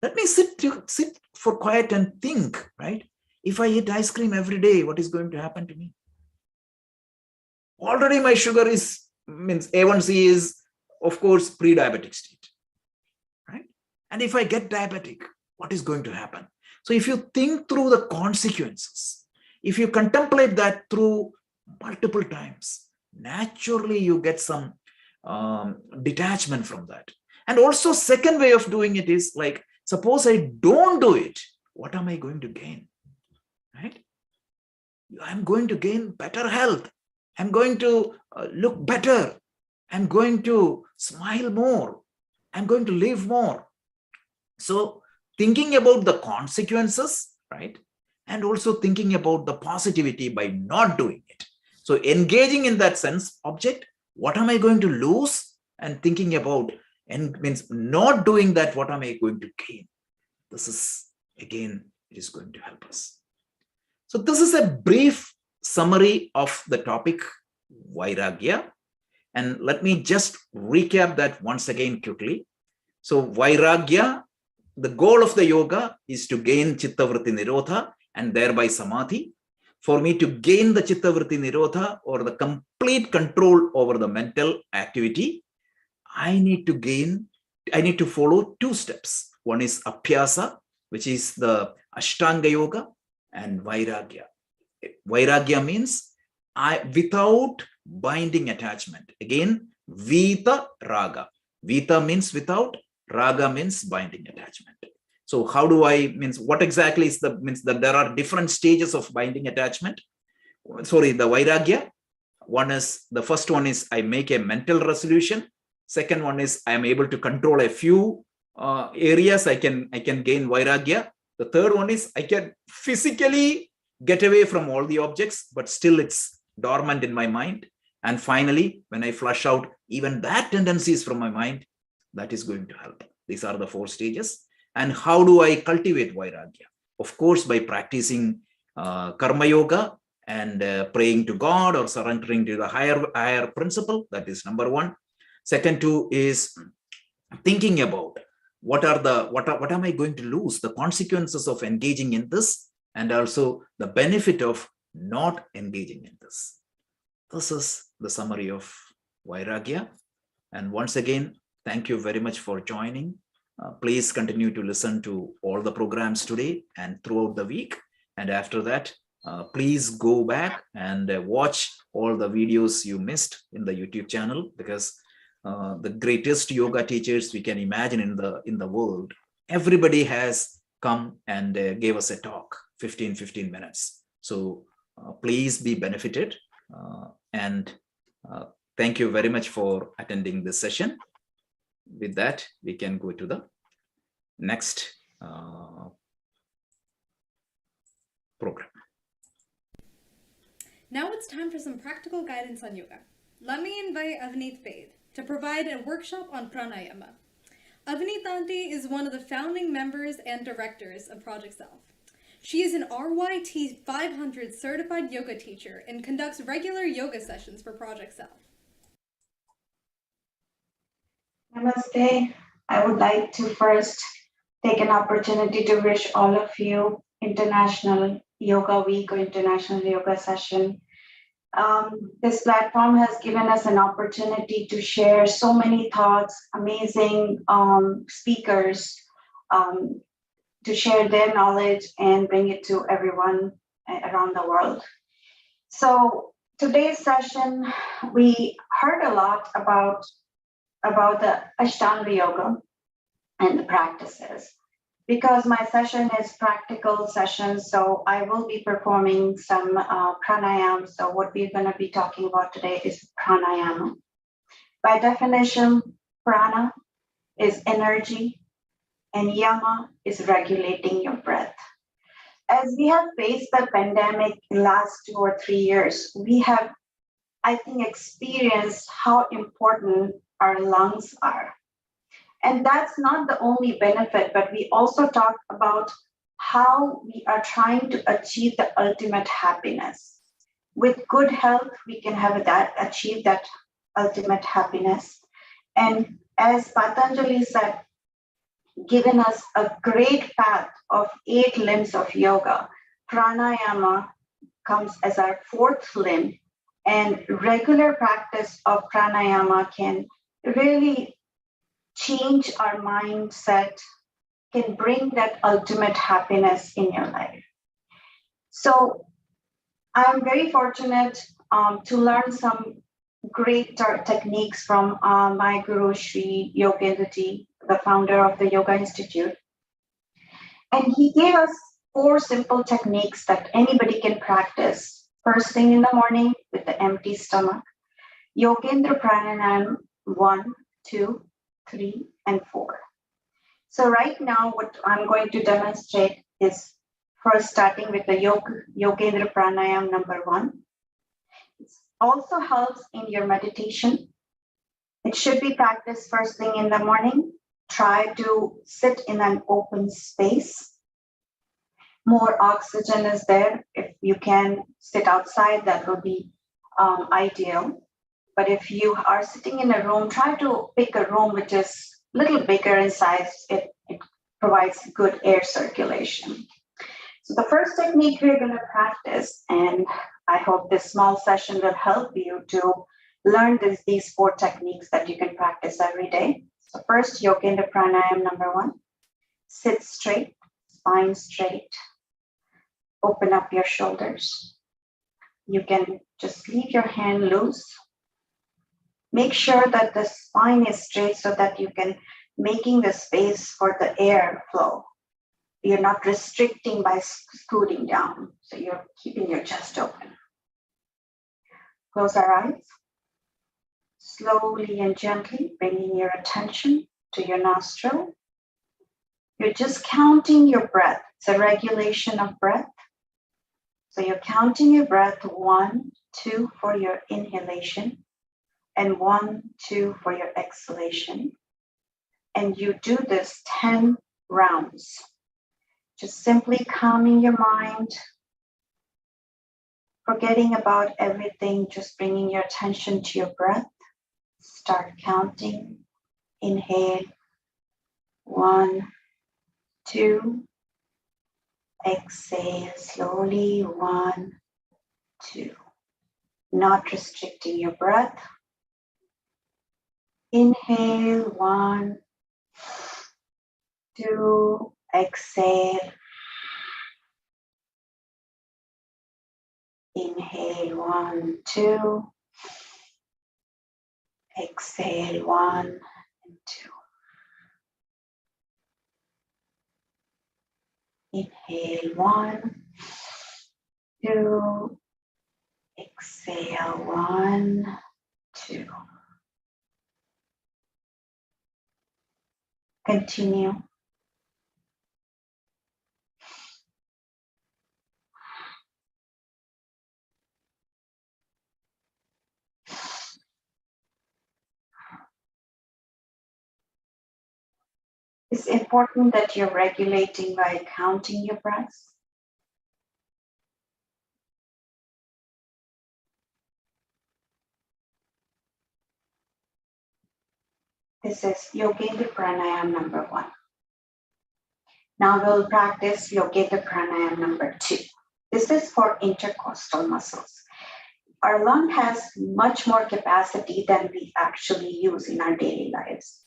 let me sit for quiet and think, right? If I eat ice cream every day, what is going to happen to me? Already my sugar means A1C is, of course, pre-diabetic state, right? And if I get diabetic, what is going to happen? So if you think through the consequences, if you contemplate that through multiple times, naturally you get some detachment from that. And also second way of doing it is like, suppose I don't do it, what am I going to gain? Right? I'm going to gain better health. I'm going to look better. I'm going to smile more. I'm going to live more. So thinking about the consequences, right? And also thinking about the positivity by not doing it. So engaging in that sense object, what am I going to lose? And thinking about, and means not doing that, what am I going to gain? This is, again, it is going to help us. So this is a brief summary of the topic Vairagya. And let me just recap that once again quickly. So Vairagya, the goal of the yoga is to gain Chittavritti Nirodha and thereby Samadhi. For me to gain the Chittavritti Nirodha or the complete control over the mental activity, I need to follow two steps. One is Abhyasa, which is the Ashtanga Yoga, and Vairagya. Vairagya means without binding attachment. Again, Vita Raga. Vita means without, Raga means binding attachment. So how do I, what exactly is means that there are different stages of binding attachment. Sorry, the Vairagya. The first one is I make a mental resolution. Second one is I am able to control a few areas. I can gain Vairagya. The third one is I can physically get away from all the objects, but still it's dormant in my mind. And finally, when I flush out even that tendencies from my mind, that is going to help. These are the 4 stages. And how do I cultivate Vairagya? Of course, by practicing Karma Yoga and praying to God or surrendering to the higher principle. That is number 1. Second 2 is thinking about what am I going to lose, the consequences of engaging in this, and also the benefit of not engaging in this. This is the summary of Vairagya. And once again, thank you very much for joining. Please continue to listen to all the programs today and throughout the week. And after that, please go back and watch all the videos you missed in the YouTube channel, because the greatest yoga teachers we can imagine in the world, everybody has come and gave us a talk, 15 minutes. So please be benefited. And thank you very much for attending this session. With that, we can go to the next program. Now it's time for some practical guidance on yoga. Let me invite Avneet Vaid to provide a workshop on Pranayama. Avneet Auntie is one of the founding members and directors of Project Self. She is an RYT 500 certified yoga teacher and conducts regular yoga sessions for Project Self. Namaste. I would like to first take an opportunity to wish all of you International Yoga Week or International Yoga Session. This platform has given us an opportunity to share so many thoughts, amazing speakers, to share their knowledge and bring it to everyone around the world. So today's session, we heard a lot about the Ashtanga Yoga and the practices. because my session is practical session, so I will be performing some pranayama. So what we're going to be talking about today is pranayama. By definition, prana is energy and yama is regulating your breath. As we have faced the pandemic in the last 2 or 3 years, we have, I think, experienced how important our lungs are. And that's not the only benefit, but we also talked about how we are trying to achieve the ultimate happiness. With good health, we can achieve that ultimate happiness. And as Patanjali said, given us a great path of 8 limbs of yoga, pranayama comes as our 4th limb, and regular practice of pranayama can really change our mindset, can bring that ultimate happiness in your life. So I'm very fortunate to learn some great techniques from my guru, Sri Yogendra Ji, the founder of the Yoga Institute. And he gave us 4 simple techniques that anybody can practice first thing in the morning with the empty stomach. Yogendra Pranayama 1, 2, 3, and 4. So right now, what I'm going to demonstrate is first starting with the Yogendra Pranayama number 1. It also helps in your meditation. It should be practiced first thing in the morning. Try to sit in an open space. More oxygen is there. If you can sit outside, that will be ideal. But if you are sitting in a room, try to pick a room which is a little bigger in size. It provides good air circulation. So the first technique we're going to practice, and I hope this small session will help you to learn these 4 techniques that you can practice every day. So first, Yogendra Pranayama number 1. Sit straight, spine straight. Open up your shoulders. You can just leave your hand loose. Make sure that the spine is straight so that you can making the space for the air flow. You're not restricting by scooting down. So you're keeping your chest open. Close our eyes. Slowly and gently bringing your attention to your nostril. You're just counting your breath. It's a regulation of breath. So you're counting your breath 1, 2 for your inhalation and 1, 2 for your exhalation. And you do this 10 rounds. Just simply calming your mind, forgetting about everything, just bringing your attention to your breath. Start counting. Inhale. 1, 2. Exhale slowly. 1, 2. Not restricting your breath. Inhale. 1, 2. Exhale. Inhale. 1, 2. Exhale. 1 and 2. Inhale. 1, 2. Exhale. 1, 2. Continue. It's important that you're regulating by counting your breaths. This is Yogendra Pranayama number 1. Now we'll practice Yogendra Pranayama number 2. This is for intercostal muscles. Our lung has much more capacity than we actually use in our daily lives.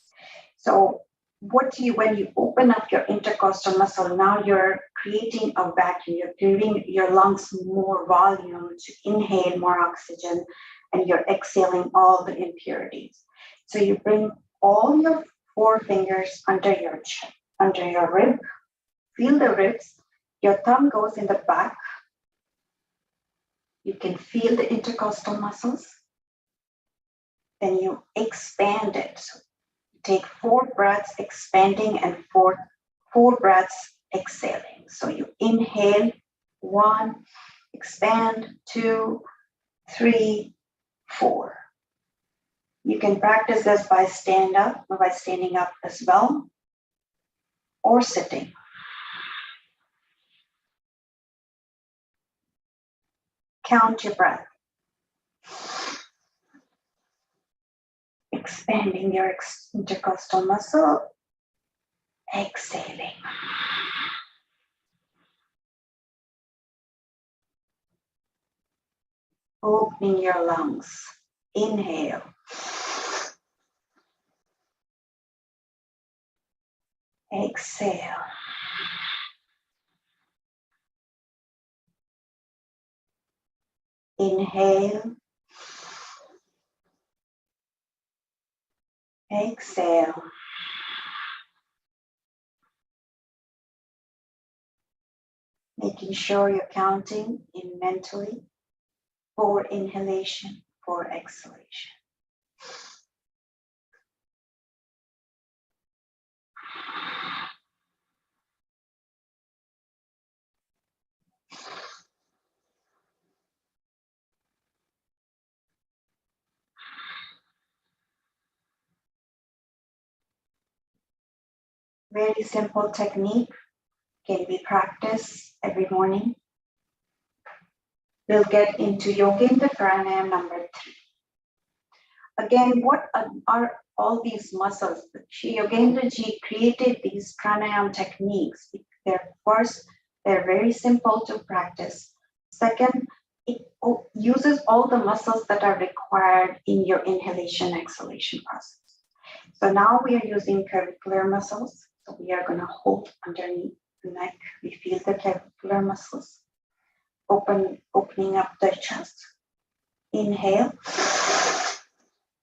So when you open up your intercostal muscle, now you're creating a vacuum. You're giving your lungs more volume to inhale more oxygen, and you're exhaling all the impurities. So you bring all your 4 fingers under your rib, feel the ribs. Your thumb goes in the back. You can feel the intercostal muscles. Then you expand it. So take 4 breaths expanding and 4 breaths exhaling. So you inhale, 1, expand, 2, 3, 4. You can practice this by standing up as well, or sitting. Count your breath. Expanding your intercostal muscle, exhaling. Opening your lungs. Inhale. Exhale. Inhale. Exhale. Making sure you're counting in mentally. 4 inhalation, 4 exhalation. Very simple technique, can be practiced every morning. We'll get into Yogendra Pranayama number 3. Again, what are all these muscles? Yogendra ji created these pranayama techniques. They're very simple to practice. Second, it uses all the muscles that are required in your inhalation exhalation process. So now we are using clavicular muscles. So we are going to hold underneath the neck. We feel the clavicular muscles opening up the chest. Inhale.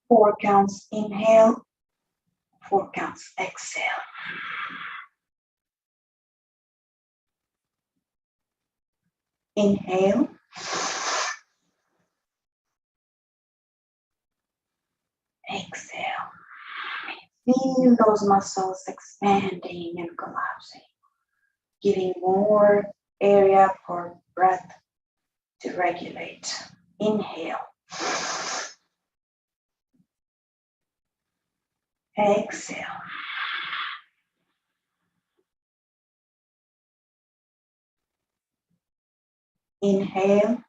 4 counts. Inhale. 4 counts. Exhale. Inhale. Exhale. Feel those muscles expanding and collapsing, giving more area for breath to regulate. Inhale. Exhale. Inhale.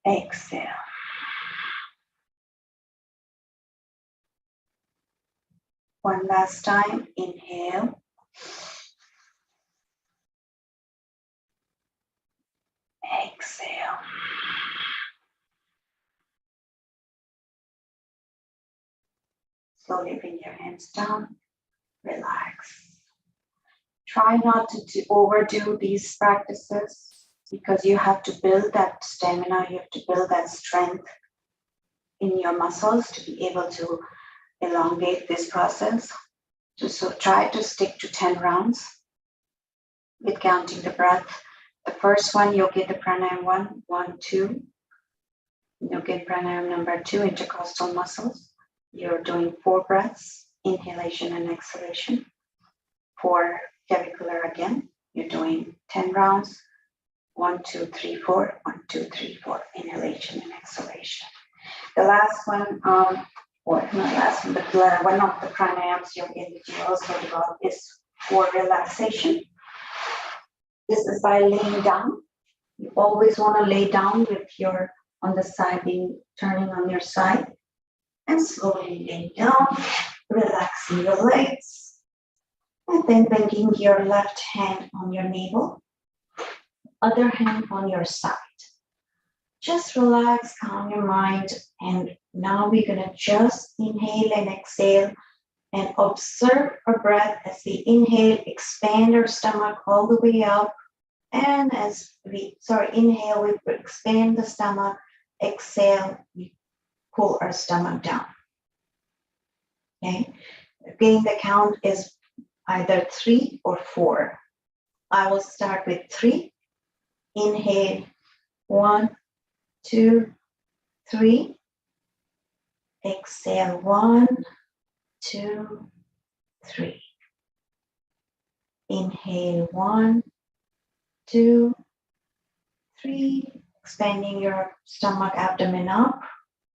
Exhale. One last time. Inhale. Exhale. Slowly bring your hands down. Relax. Try not to overdo these practices because you have to build that stamina, you have to build that strength in your muscles to be able to elongate this process. So try to stick to 10 rounds with counting the breath. The first one, you'll get the pranayama 1, 2. You'll get pranayama number 2, intercostal muscles. You're doing 4 breaths, inhalation and exhalation. For clavicular again, you're doing 10 rounds. 1, 2, 3, 4. 1, 2, 3, 4. Inhalation and exhalation. The last one, one of the pranayams you also develop is for relaxation. This is by laying down. You always want to lay down with your on the side, turning on your side, and slowly laying down, relaxing your legs, and then bringing your left hand on your navel, other hand on your side. Just relax, calm your mind, and now we're going to just inhale and exhale and observe our breath as we inhale, expand our stomach all the way up, and as we inhale, we expand the stomach, exhale, we pull our stomach down. Okay, Again, the count is either 3 or 4. I will start with 3. Inhale, 1, 2, 3. Exhale, 1, 2, 3. Inhale, 1, 2, 3. Expanding your stomach, abdomen up.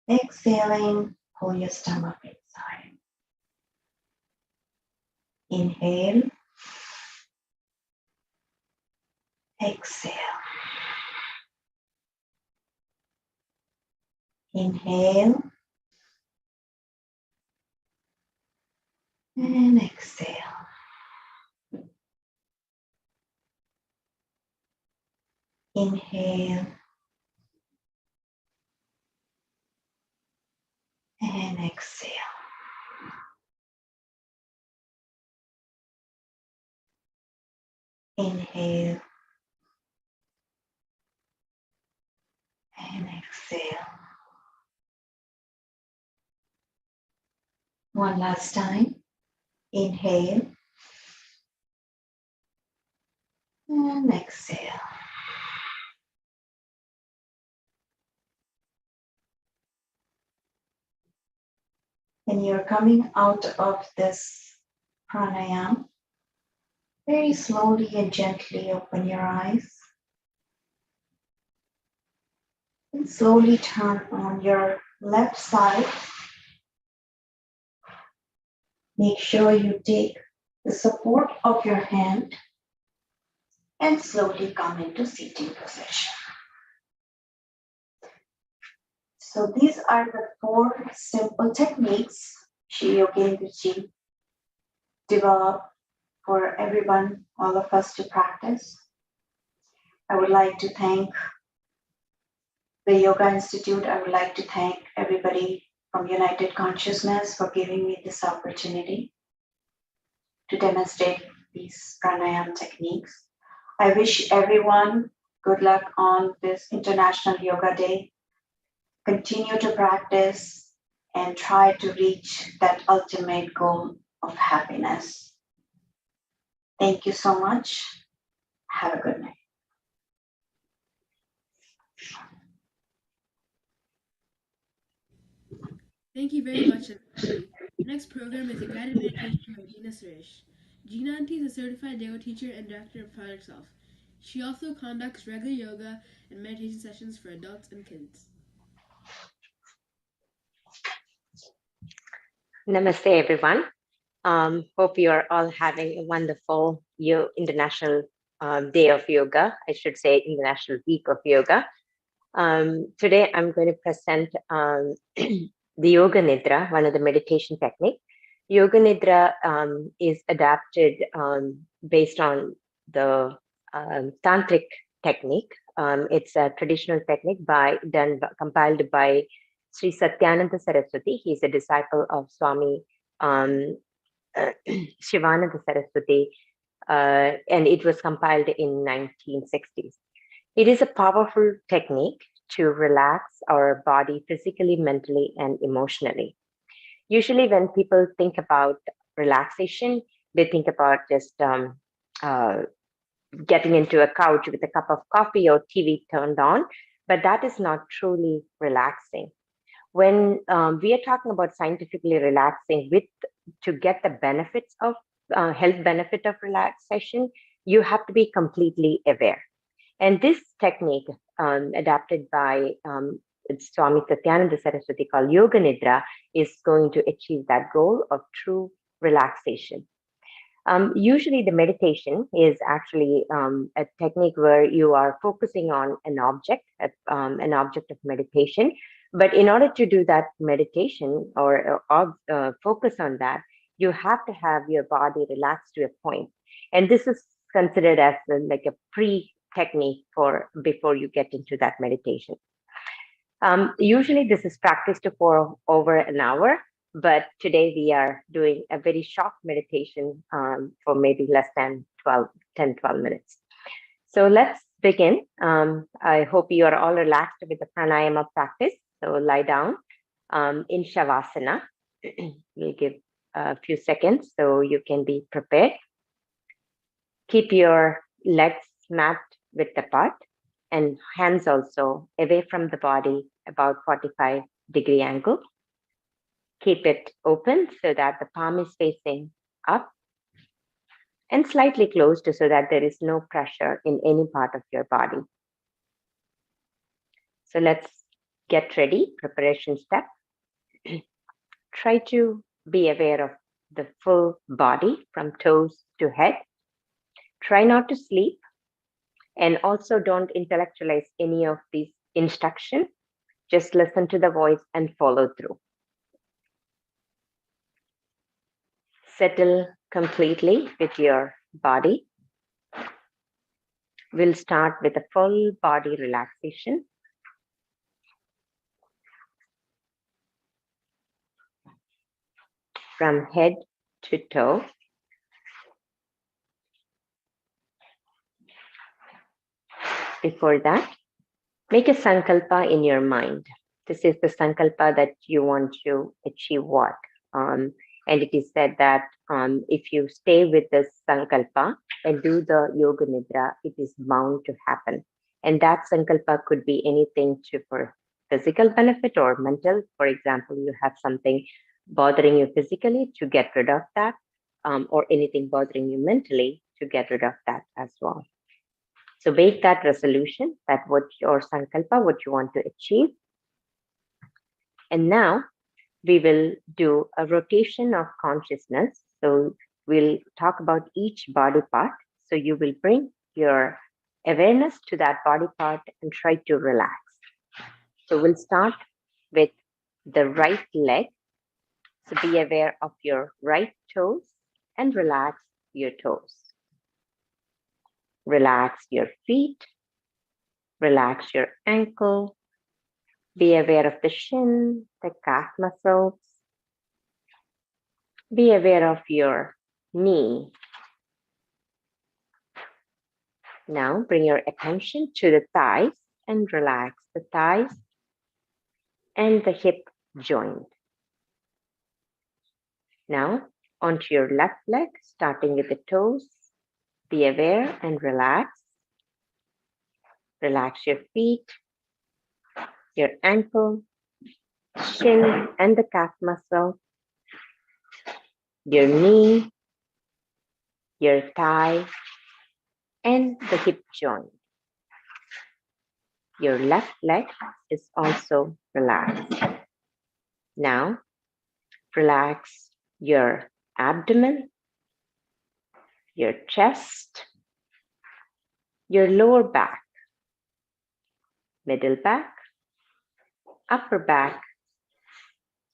Exhaling, pull your stomach inside. Inhale. Exhale. Inhale. And exhale. Inhale. And exhale. Inhale. And exhale. One last time. Inhale. And exhale. And you're coming out of this pranayama. Very slowly and gently open your eyes. And slowly turn on your left side. Make sure you take the support of your hand and slowly come into seating position. So these are the 4 simple techniques Sri Yogendra developed for everyone, all of us to practice. I would like to thank the Yoga Institute. I would like to thank everybody from United Consciousness for giving me this opportunity to demonstrate these pranayama techniques. I wish everyone good luck on this International Yoga Day. Continue to practice and try to reach that ultimate goal of happiness. Thank you so much. Have a good night. Thank you very much, Auntie. The next program is a guided meditation by Gina Suresh. Gina Auntie is a certified yoga teacher and director of Project Self. She also conducts regular yoga and meditation sessions for adults and kids. Namaste, everyone. Hope you are all having a wonderful International Day of Yoga. I should say International Week of Yoga. Today, I'm going to present the Yoga Nidra, one of the meditation techniques. Yoga Nidra is adapted based on the Tantric technique. It's a traditional technique compiled by Sri Satyananda Saraswati. He's a disciple of Swami Shivananda Saraswati, and it was compiled in 1960s. It is a powerful technique to relax our body physically, mentally, and emotionally. Usually when people think about relaxation, they think about just getting into a couch with a cup of coffee or TV turned on, but that is not truly relaxing. When we are talking about scientifically relaxing to get the benefits of health benefit of relaxation, you have to be completely aware. And this technique adapted by Swami Satyananda Saraswati called Yoga Nidra is going to achieve that goal of true relaxation. Usually the meditation is actually a technique where you are focusing on an object of meditation. But in order to do that meditation or focus on that, you have to have your body relaxed to a point. And this is considered as like a pre-technique before you get into that meditation. Usually this is practiced for over an hour, but today we are doing a very short meditation for maybe less than 10, 12 minutes. So let's begin. I hope you are all relaxed with the pranayama practice. So lie down in Shavasana. We'll give a few seconds so you can be prepared. Keep your legs mat width apart and hands also away from the body, about 45-degree angle. Keep it open so that the palm is facing up and slightly closed so that there is no pressure in any part of your body. So let's get ready. Preparation step. Try to be aware of the full body from toes to head. Try not to sleep, and also don't intellectualize any of these instructions. Just listen to the voice and follow through. Settle completely with your body. We'll start with a full body relaxation. From head to toe. Before that, make a sankalpa in your mind. This is the sankalpa that you want to achieve what? And it is said that if you stay with this sankalpa and do the yoga nidra, it is bound to happen. And that sankalpa could be anything for physical benefit or mental. For example, you have something bothering you physically, to get rid of that, or anything bothering you mentally, to get rid of that as well. So make that resolution, that what your sankalpa, what you want to achieve. And now we will do a rotation of consciousness. So we'll talk about each body part. So you will bring your awareness to that body part and try to relax. So we'll start with the right leg. So be aware of your right toes and relax your toes. Relax your feet. Relax your ankle. Be aware of the shin, the calf muscles. Be aware of your knee. Now bring your attention to the thighs and relax the thighs and the hip joint. Now onto your left leg, starting with the toes. Be aware and relax. Relax your feet, your ankle, shin and the calf muscle, your knee, your thigh, and the hip joint. Your left leg is also relaxed. Now, relax your abdomen, your chest, your lower back, middle back, upper back,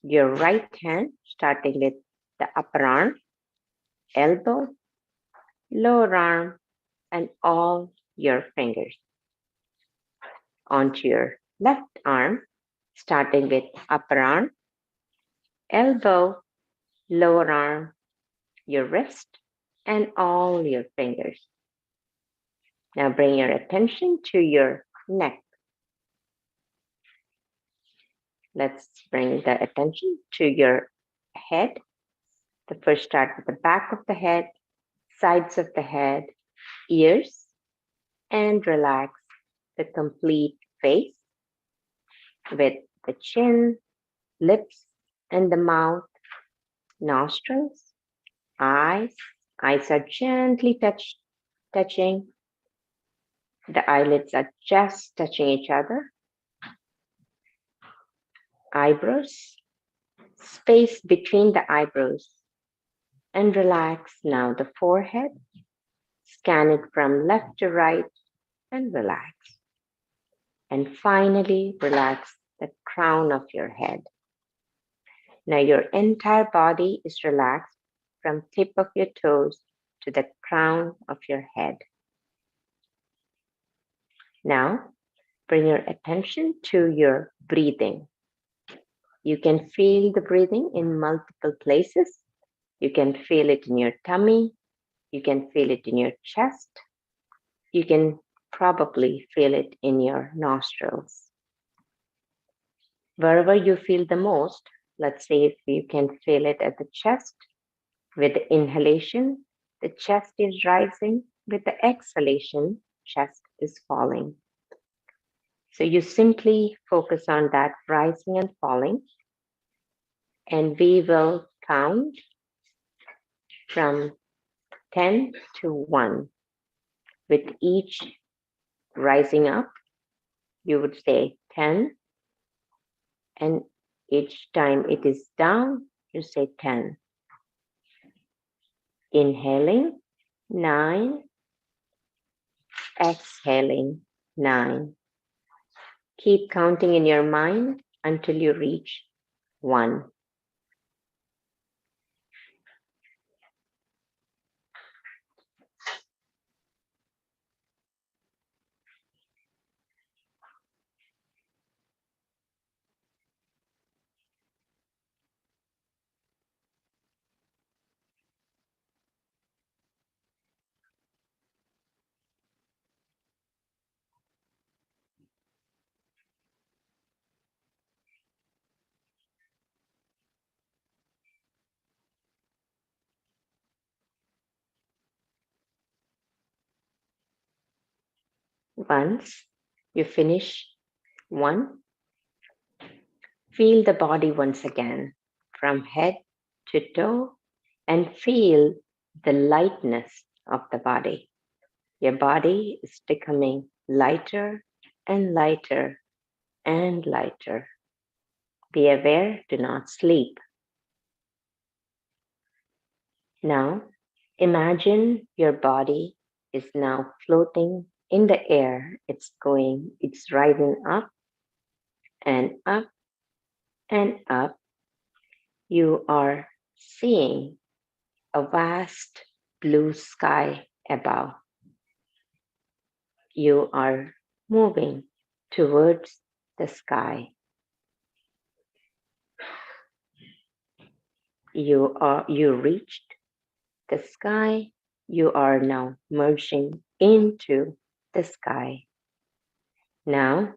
your right hand, starting with the upper arm, elbow, lower arm, and all your fingers. Onto your left arm, starting with upper arm, elbow, lower arm, your wrist, and all your fingers. Now bring your attention to your neck. Let's bring the attention to your head. The first start with the back of the head, sides of the head, ears, and relax the complete face with the chin, lips, and the mouth, nostrils, eyes. Eyes are gently touching. The eyelids are just touching each other. Eyebrows, space between the eyebrows. And relax now the forehead. Scan it from left to right and relax. And finally, relax the crown of your head. Now your entire body is relaxed from tip of your toes to the crown of your head. Now, bring your attention to your breathing. You can feel the breathing in multiple places. You can feel it in your tummy. You can feel it in your chest. You can probably feel it in your nostrils. Wherever you feel the most, Let's see if you can feel it at the chest. With the inhalation, the chest is rising. With the exhalation, chest is falling. So you simply focus on that rising and falling, and we will count from 10 to 1. With each rising up, you would say 10, and each time it is down, you say 10. Inhaling, 9. Exhaling, 9. Keep counting in your mind until you reach 1. Once you finish 1, feel the body once again from head to toe and feel the lightness of the body. Your body is becoming lighter and lighter and lighter. Be aware, do not sleep. Now, imagine your body is now floating in the air. It's rising up and up and up. You are seeing a vast blue sky above. You are moving towards the sky. You reached the sky. You are now merging into the sky. Now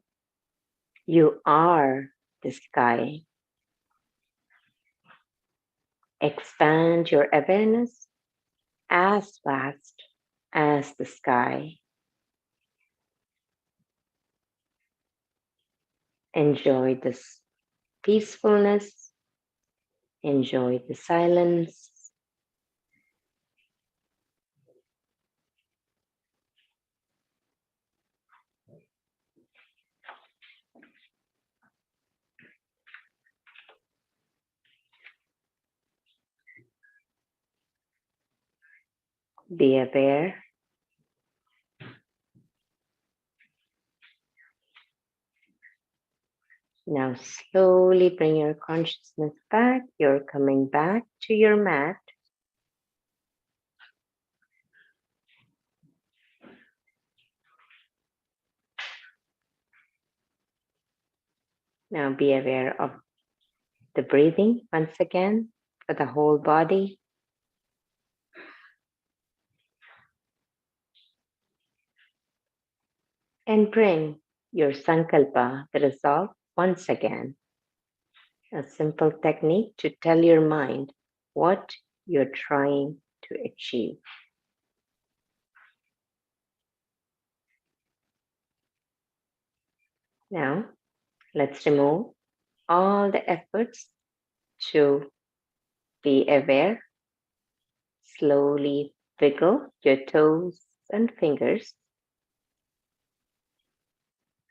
you are the sky. Expand your awareness as vast as the sky. Enjoy this peacefulness. Enjoy the silence. Be aware. Now slowly bring your consciousness back. You're coming back to your mat. Now be aware of the breathing once again for the whole body. And bring your sankalpa, the resolve, once again. A simple technique to tell your mind what you're trying to achieve. Now, let's remove all the efforts to be aware. Slowly wiggle your toes and fingers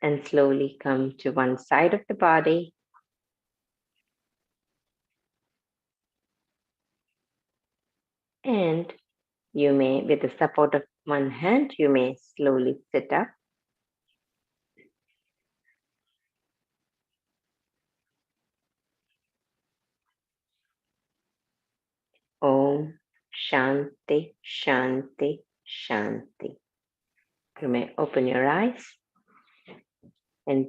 and slowly come to one side of the body. And you may, with the support of one hand, you may slowly sit up. Om Shanti, Shanti, Shanti. You may open your eyes. And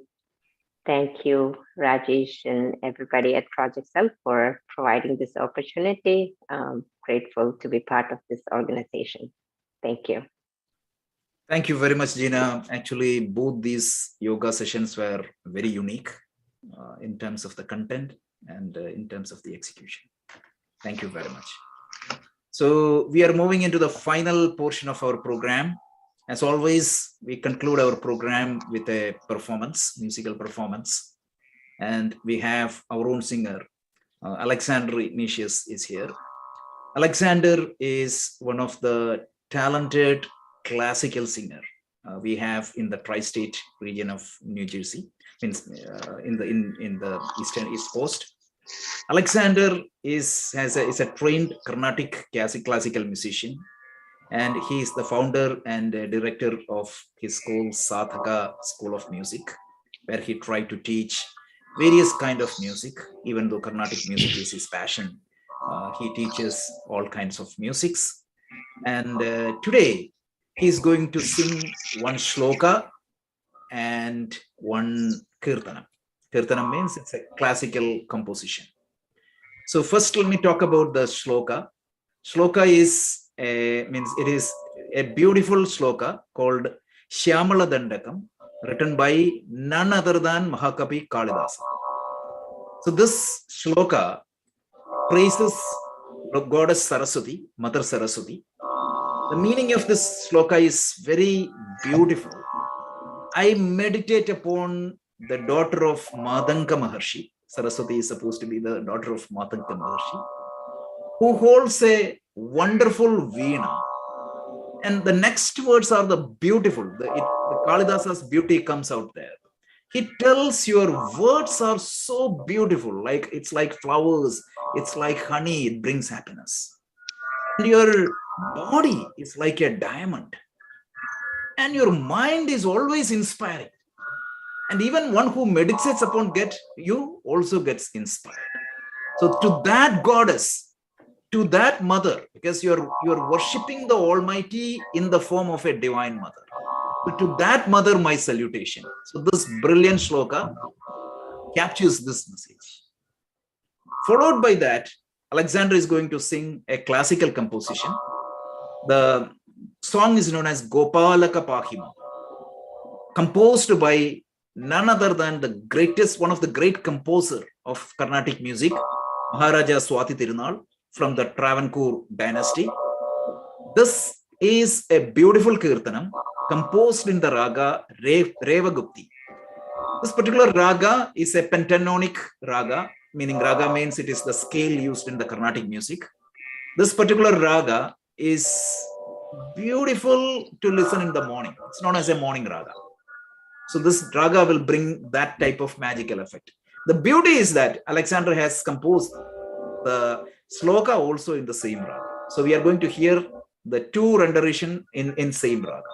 thank you, Rajesh, and everybody at Project Self for providing this opportunity. I'm grateful to be part of this organization. Thank you. Thank you very much, Gina. Actually, both these yoga sessions were very unique in terms of the content. and in terms of the execution. Thank you very much. So we are moving into the final portion of our program. As always, we conclude our program with a performance, musical performance. And we have our own singer, Alexander Ignitius is here. Alexander is one of the talented classical singer we have in the tri-state region of New Jersey, in the East Coast. Alexander is a trained Carnatic classical musician, and he is the founder and director of his school, Sadhaka School of Music, where he tried to teach various kind of music. Even though Carnatic music is his passion, he teaches all kinds of musics. And today he is going to sing one shloka and one kirtanam. Kirtanam means it's a classical composition. So first, let me talk about the shloka. Shloka is it is a beautiful shloka called Shyamala Dandakam, written by none other than Mahakavi Kalidasa. So this shloka praises goddess Saraswati, Mother Saraswati. The meaning of this shloka is very beautiful. I meditate upon the daughter of Madanka Maharshi. Saraswati is supposed to be the daughter of Madanka Maharshi, who holds a wonderful veena. And the next words are the beautiful. The Kalidasa's beauty comes out there. He tells your words are so beautiful, like it's like flowers, it's like honey, it brings happiness. And your body is like a diamond. And your mind is always inspiring. And even one who meditates upon you also gets inspired. So to that goddess, to that mother, because you're worshipping the Almighty in the form of a divine mother. So to that mother, my salutation. So this brilliant shloka captures this message. Followed by that, Alexander is going to sing a classical composition. The song is known as Gopalaka Pahima, composed by none other than one of the great composer of Carnatic music, Maharaja Swati Tirunal from the Travancore dynasty. This is a beautiful kirtanam composed in the raga Revagupti. This particular raga is a pentatonic raga, meaning raga means it is the scale used in the Carnatic music. This particular raga is beautiful to listen in the morning. It's known as a morning raga. So this raga will bring that type of magical effect. The beauty is that Alexander has composed the shloka also in the same raga. So we are going to hear the two rendition in same raga.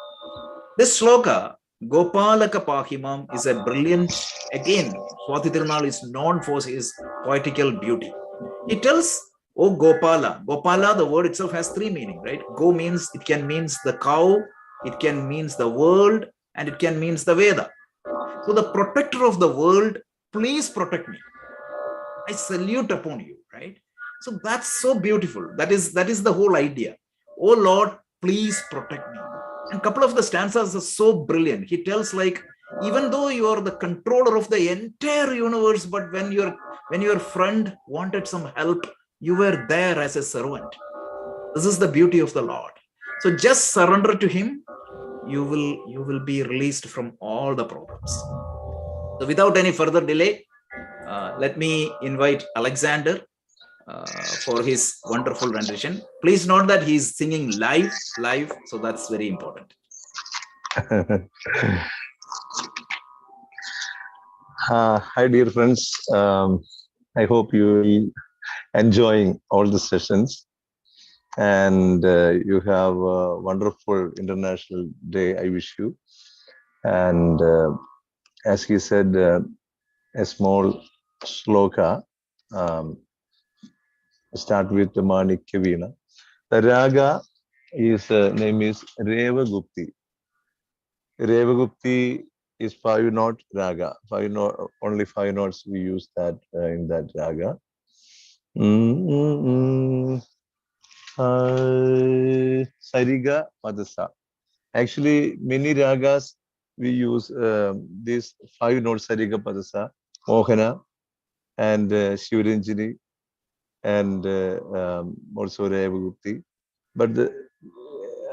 This shloka, Gopalaka Pahimam, is a brilliant, again, Swati Tirunal is known for his poetical beauty. He tells, oh Gopala. Gopala, the word itself has three meanings, right? Go means, it can means the cow, it can means the world, and it can means the Veda. So the protector of the world, please protect me. I salute upon you, right? So that's so beautiful. That is the whole idea. Oh Lord, please protect me. And a couple of the stanzas are so brilliant. He tells like, even though you are the controller of the entire universe, but when your friend wanted some help, you were there as a servant. This is the beauty of the Lord. So just surrender to him. You will be released from all the problems. So without any further delay, let me invite Alexander for his wonderful rendition. Please note that he's singing live, so that's very important. Hi, dear friends. I hope you will enjoying all the sessions. And you have a wonderful International Day, I wish you. And as he said, a small shloka, start with the Manikya Veena. The raga name is Revagupti. Revagupti is 5-note raga. Only 5 notes we use that in that raga. Sariga Padasa. Actually, many ragas we use this 5-note Sariga Padasa, Mohana, and Shivaranjani, and also Revagupti. But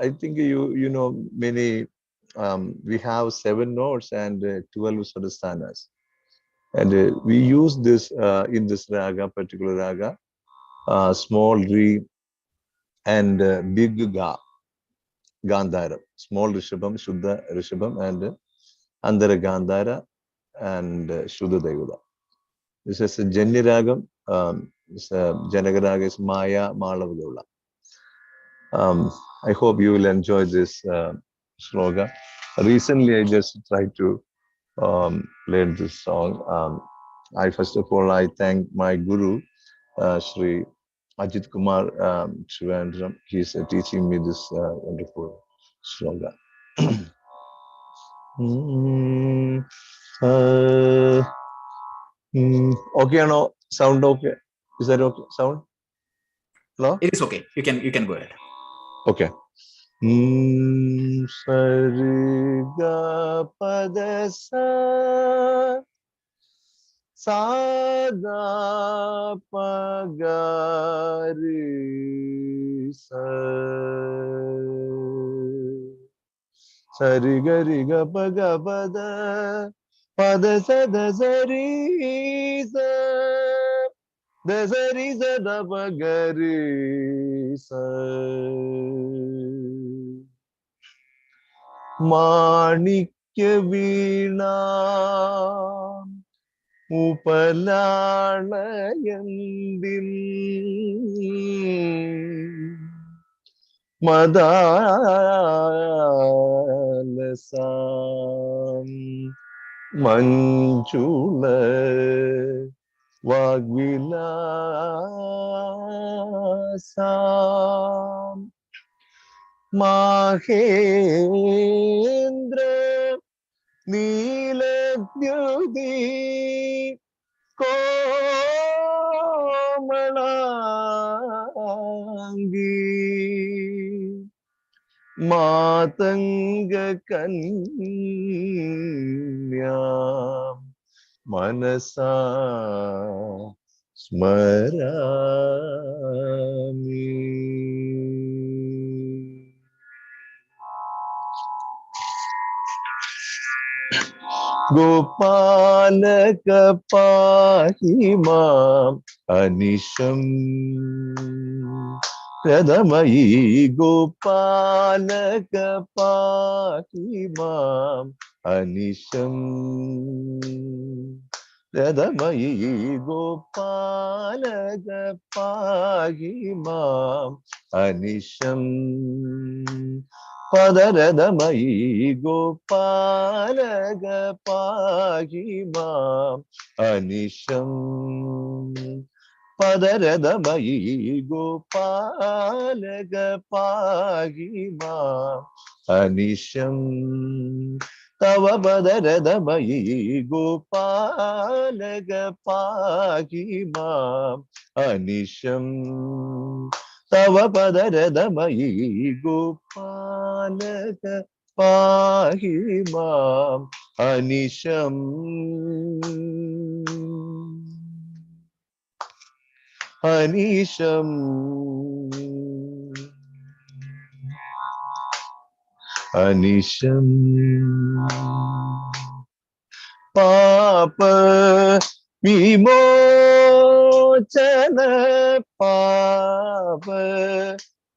I think you know many. We have 7 notes and 12 sadhasthanas, and we use this in this raga, particular raga, small re and big ga, Gandhara, small Rishabham, Shuddha Rishabham, and Andhara Gandhara and Shuddha Devuda. This is a Janya Ragam. Janagaraga is Maya Malavagula. I hope you will enjoy this sloga. Recently, I just tried to learn this song. First of all, I thank my guru, Sri Ajit Kumar Trivandrum. He is teaching me this wonderful sloga. Okay, no sound okay. Is that okay? Sound? No? It is okay. You can go ahead. Okay. Sariga padasa sada pagari sa sariga riga paga pada pada sada sari sa dasari sada pagari sa Manikya Veena Upalayandim Madalasam Manchula Vagvilasam Mahendra Neeladyuti Komalangi Matanga Kanya Manasa Smarami. Gopalaka pahi mam anisham Pradamayi Gopalaka pahi mam anisham Pradamayi Gopalaka pahi mam anisham Padaradamayi Gopalaga pahi mam anisham Padaradamayi Gopalaga pahi mam anisham Tava Padaradamayi Gopalaga pahi mam anisham Tava Padaradamayi Gopalaka pahi mam anisham anisham anisham Papa Vimochana Papa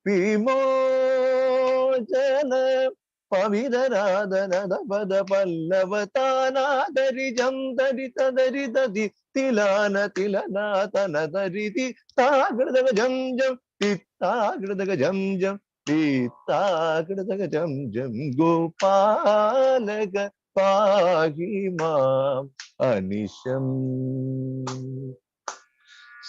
Vimochana Pavidaradana Pada Pallavatana Darijam Darita Daridadi Tilana Tilana Tana Dariti Tagradaga Jam Jam Tagradaga Jam Jam Tagradaga Jam Jam Gopalaka pahi mam anisham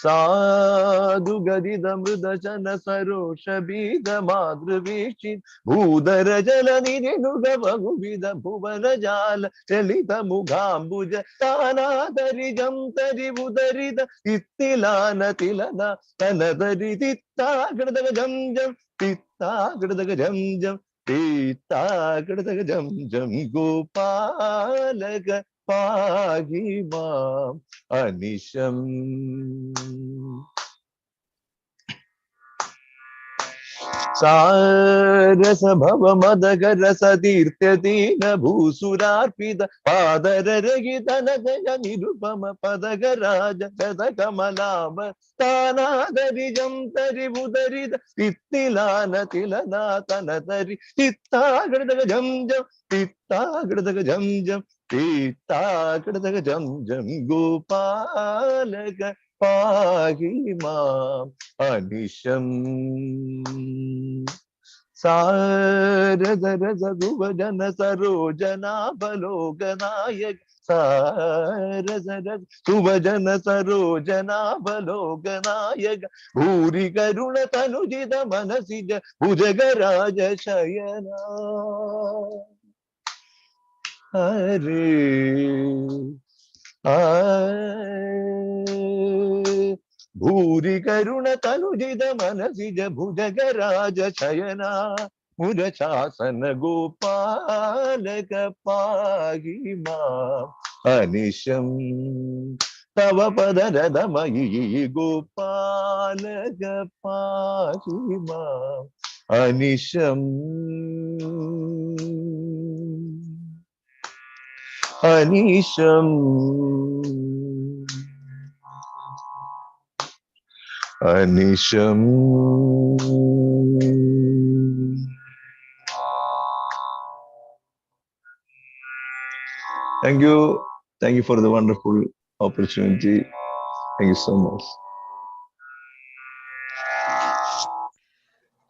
Sadhu gadida mridachana sarosha bida madhruvishit Bhudara jala nirinuga vaguvida bhuvana jala Chalita mughambuja Tana dari jam tari budarida Ittilana tilana Tanadari titta gradaga jam jam Titta gradaga jam jam Pita Jam Jam Gopalaka Pagi Mam Anisham. Sarasa Bhava Madagarasa Tirtyatina Bhusurarpida Padaragitana Nirupama Padagaraja Kadakamalama Tanadarijam Taribudharida Titilana Tilana Tanatari Tittagradagajam Jam Tittagradagajam Jam Tittagradagajam Jam Gopalaka Pagi Mam Anisham. Saradharadhuvajana sarojana baloganayak Saradharadhuvajana sarojana baloganayak Bhuri karuna tanujita manasija bhujagaraja shayana. Hare Bhuri karuna tanujita manasija bhujagaraja shayana Murachasana Gopalaka Pagi Mam Anisham. Tava Padaradamayi Gopalaka Pagi Mam Anisham. Anisham. Anisham. Thank you. Thank you for the wonderful opportunity. Thank you so much.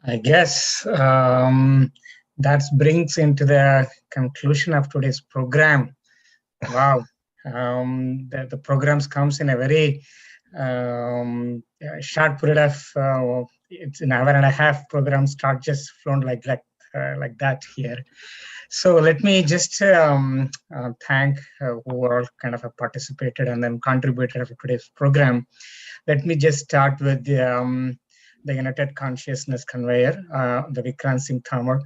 I guess that brings into the conclusion of today's program. Wow. The programs comes in a very short period of it's an hour and a half. Programs start just flown like that here. So let me just thank who all kind of participated and then contributed to today's program. Let me just start with the United Consciousness Conveyor, the Vikrant Singh Thamar,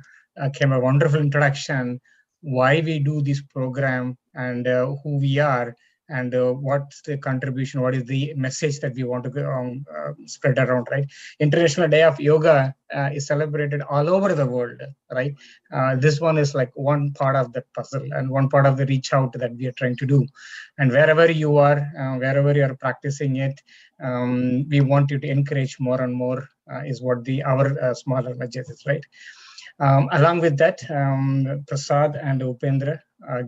came a wonderful introduction, why we do this program and who we are and what's the contribution, what is the message that we want to spread around, right? International Day of Yoga is celebrated all over the world, right? This one is like one part of the puzzle and one part of the reach out that we are trying to do. And wherever you are, wherever you are practicing it, we want you to encourage more and more is what our smaller message is, right? Along with that, Prasad and Upendra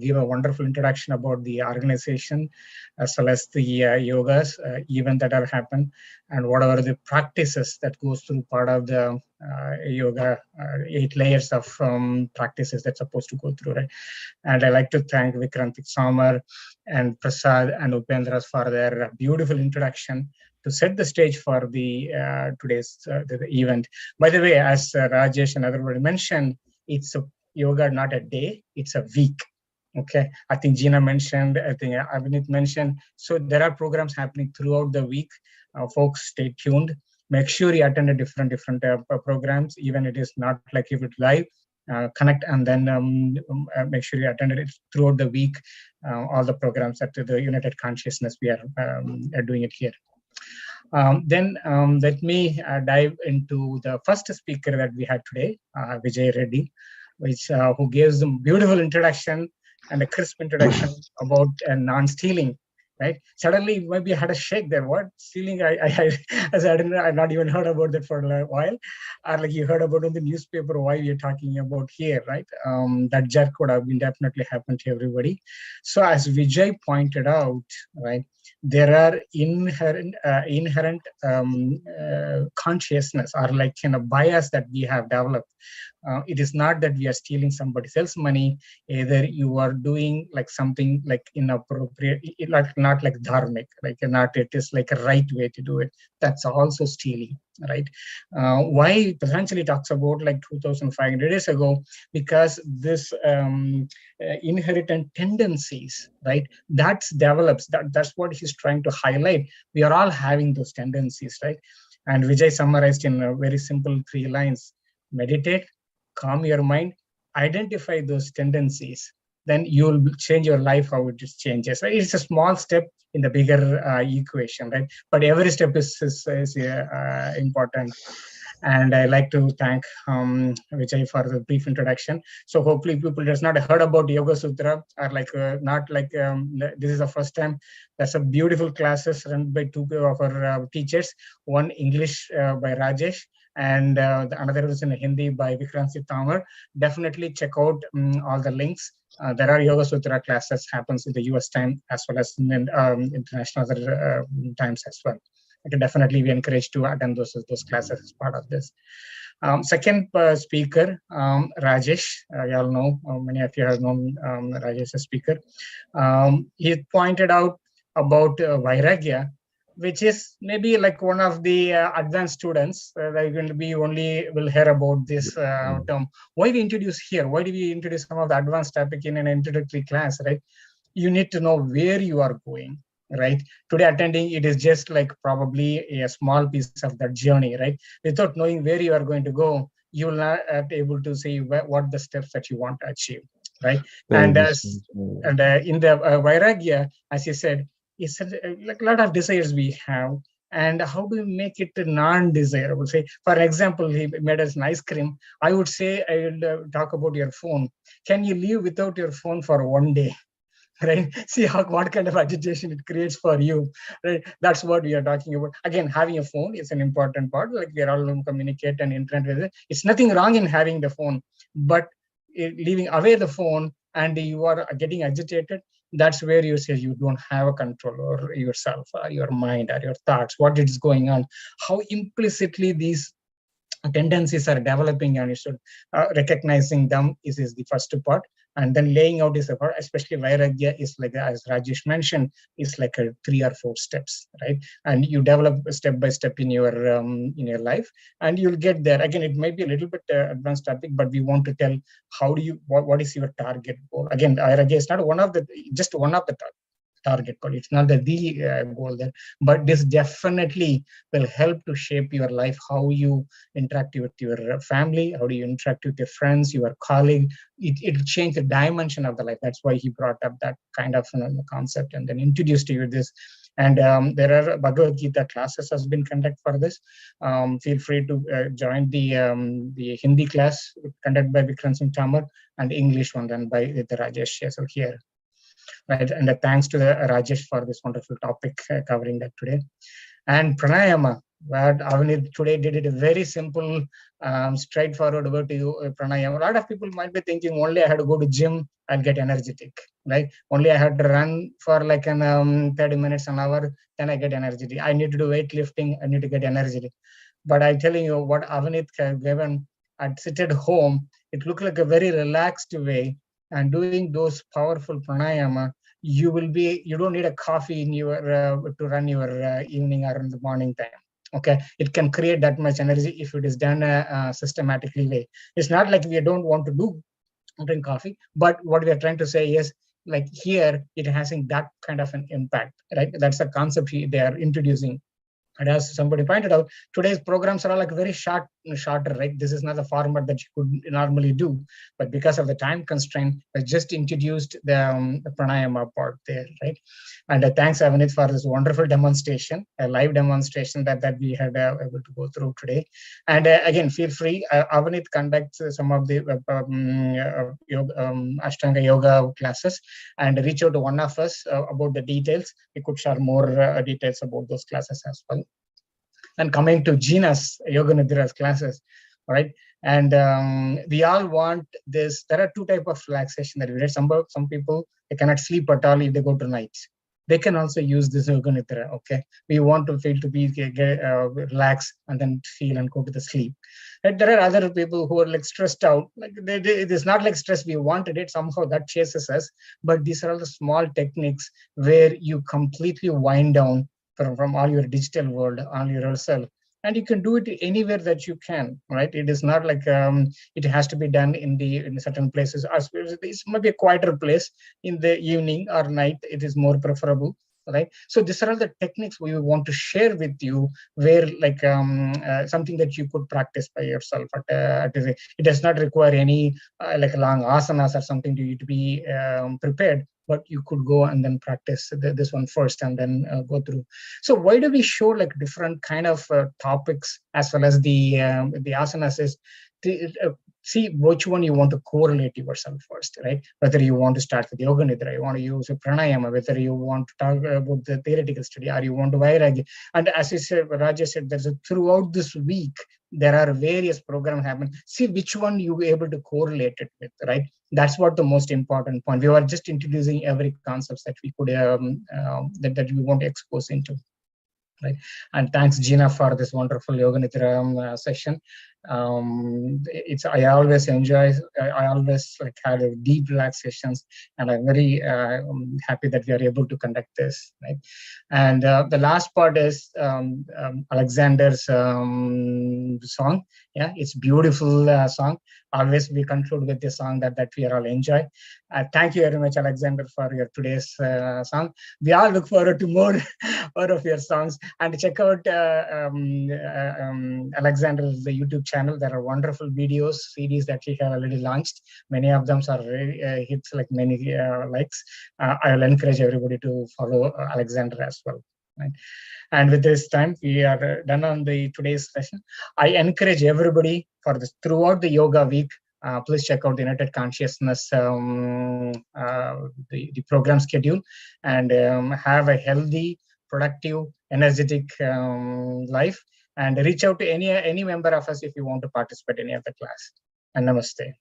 give a wonderful introduction about the organization as well as the yogas event that have happened and whatever the practices that goes through part of the yoga, 8 layers of practices that's supposed to go through, right? And I like to thank Vikrant Samar and Prasad and Upendra for their beautiful introduction to set the stage for the today's the event. By the way, as Rajesh and everybody mentioned, it's a yoga, not a day, it's a week. Okay, I think Gina mentioned, I think Abhinit mentioned. So there are programs happening throughout the week. Folks, stay tuned. Make sure you attend a different programs, even it is not like if it's live. Connect and then make sure you attend it throughout the week. All the programs at the United Consciousness we are doing it here. Then let me dive into the first speaker that we had today, Vijay Reddy, who gives a beautiful introduction and a crisp introduction about non-stealing. Right? Suddenly, maybe I had a shake there. What stealing? I've not even heard about that for a while. Or like you heard about in the newspaper, why we are talking about here, right? That jerk would have been definitely happened to everybody. So as Vijay pointed out, right, there are inherent consciousness or like bias that we have developed. It is not that we are stealing somebody else's money. Either you are doing like something like inappropriate, like not like dharmic, like not it is like a right way to do it. That's also stealing, right? Why Patanjali talks about like 2,500 years ago, because this inherent tendencies, right? That develops. That's what he's trying to highlight. We are all having those tendencies, right? And Vijay summarized in a very simple 3 lines: meditate, calm your mind, identify those tendencies, then you'll change your life, how it just changes. Right? It's a small step in the bigger equation, right? But every step is important. And I like to thank Vijay for the brief introduction. So hopefully people that's not heard about Yoga Sutra are like not like this is the first time. That's a beautiful classes run by two of our teachers. One English by Rajesh, and the another was in Hindi by Vikransi Tamar. Definitely check out all the links. There are Yoga Sutra classes happens in the US time as well as in international other times as well. Definitely we encourage to attend those classes as part of this. Second speaker, Rajesh. You all know, many of you have known Rajesh as speaker. He pointed out about Vairagya, which is maybe like one of the advanced students that are going to be only will hear about this term. Why we introduce here? Why do we introduce some of the advanced topic in an introductory class, right? You need to know where you are going, right? Today attending, it is just like probably a small piece of that journey, right? Without knowing where you are going to go, you will not be able to see what the steps that you want to achieve, right? And in the Vairagya, as you said, it's like a lot of desires we have, and how do we make it non-desirable? Say, for example, he made us an ice cream. I would say, I will talk about your phone. Can you live without your phone for one day? Right? See what kind of agitation it creates for you, right? That's what we are talking about. Again, having a phone is an important part. Like we are all communicate and interact with it. It's nothing wrong in having the phone, but leaving away the phone and you are getting agitated, that's where you say you don't have a control over yourself, or your mind, or your thoughts, what is going on, how implicitly these tendencies are developing, and you should recognizing them is the first part, and then laying out is the part. Especially Vairagya is like, as Rajesh mentioned, is like a 3 or 4 steps, right? And you develop step by step in your life, and you'll get there. Again, it may be a little bit advanced topic, but we want to tell how do you what is your target goal. Again, Vairagya is not just one of the target goal. It's not the goal there, but this definitely will help to shape your life, how you interact with your family, how do you interact with your friends, your colleague. It'll change the dimension of the life. That's why he brought up that kind of concept and then introduced you this. And there are Bhagavad-Gita classes has been conducted for this. Feel free to join the Hindi class conducted by Vikransi Tamar, and English one done by the Rajesh so here. Right, and thanks to the Rajesh for this wonderful topic covering that today. And Pranayama, where Avanid today did it a very simple, straightforward way to you, Pranayama. A lot of people might be thinking only I had to go to gym and get energetic, right? Only I had to run for like an 30 minutes, an hour, then I get energetic. I need to do weightlifting, I need to get energetic. But I'm telling you what Avanid has given, I'd sit at home, it looked like a very relaxed way. And doing those powerful pranayama, you don't need a coffee in your to run your evening or in the morning time. Okay, it can create that much energy if it is done systematically way. It's not like we don't want to drink coffee, but what we are trying to say is, like here, it has that kind of an impact, right? That's the concept they are introducing. And as somebody pointed out, today's programs are all like very shorter, right? This is not the format that you could normally do, but because of the time constraint, I just introduced the pranayama part there, right? And thanks, Avanit, for this wonderful demonstration, a live demonstration that we had able to go through today. And again, feel free, Avanit conducts some of the Ashtanga yoga classes, and reach out to one of us about the details. We could share more details about those classes as well. And coming to Gina's Yoga Nidra's classes, right? And we all want this. There are 2 types of relaxation that we read. Some people, they cannot sleep at all if they go to night. They can also use this Yoga Nidra, okay? We want to feel to be relaxed and then feel and go to the sleep. And there are other people who are like stressed out. Like it is not like stress, we wanted it, somehow that chases us. But these are all the small techniques where you completely wind down from all your digital world, all yourself. And you can do it anywhere that you can, right? It is not like it has to be done in certain places. It might be a quieter place in the evening or night. It is more preferable. right? So these are all the techniques we want to share with you, where like something that you could practice by yourself. It does not require any like long asanas or something to you to be prepared, but you could go and then practice this one first and then go through. So why do we show like different kind of topics as well as the asanas is to see which one you want to correlate yourself first, right? Whether you want to start with Yoga Nidra, you want to use Pranayama, whether you want to talk about the theoretical study, or you want to Vairagya. And as you said, Rajesh said, throughout this week, there are various programs happening. See which one you were able to correlate it with, right? That's what the most important point. We were just introducing every concepts that we could that we want to expose into. Right. And thanks, Gina, for this wonderful Yoga Nidra session. I always enjoy. I always like had a deep relaxations, and I'm very happy that we are able to conduct this. Right. And the last part is Alexander's song. Yeah, it's beautiful song. Always we conclude with the song that we are all enjoy. Thank you very much, Alexander, for your today's song. We all look forward to more of your songs. And check out Alexander's YouTube channel. There are wonderful videos, CDs that he has already launched. Many of them are really, hits like many likes. I will encourage everybody to follow Alexander as well. Right. And with this time, we are done on today's session. I encourage everybody for this throughout the yoga week. Please check out the United Consciousness the program schedule, and have a healthy, productive, energetic life. And reach out to any member of us if you want to participate in any of the class. And namaste.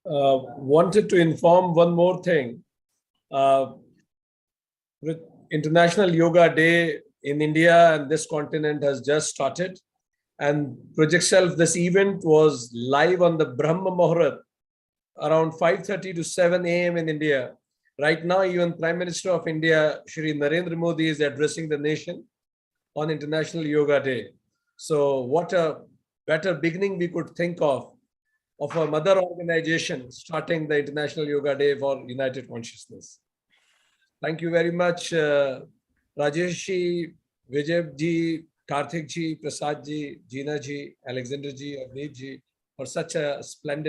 Wanted to inform one more thing. International Yoga Day in India and this continent has just started. And Project Self, this event was live on the Brahma Muhurat around 5:30 to 7 a.m. in India. Right now, even Prime Minister of India, Shri Narendra Modi, is addressing the nation on International Yoga Day. So what a better beginning we could think of a mother organization starting the International Yoga Day for United Consciousness. Thank you very much, Rajesh ji, Vijay ji, Karthik ji, Prasad ji, Jeena ji, Alexander ji, Avneet ji, for such a splendid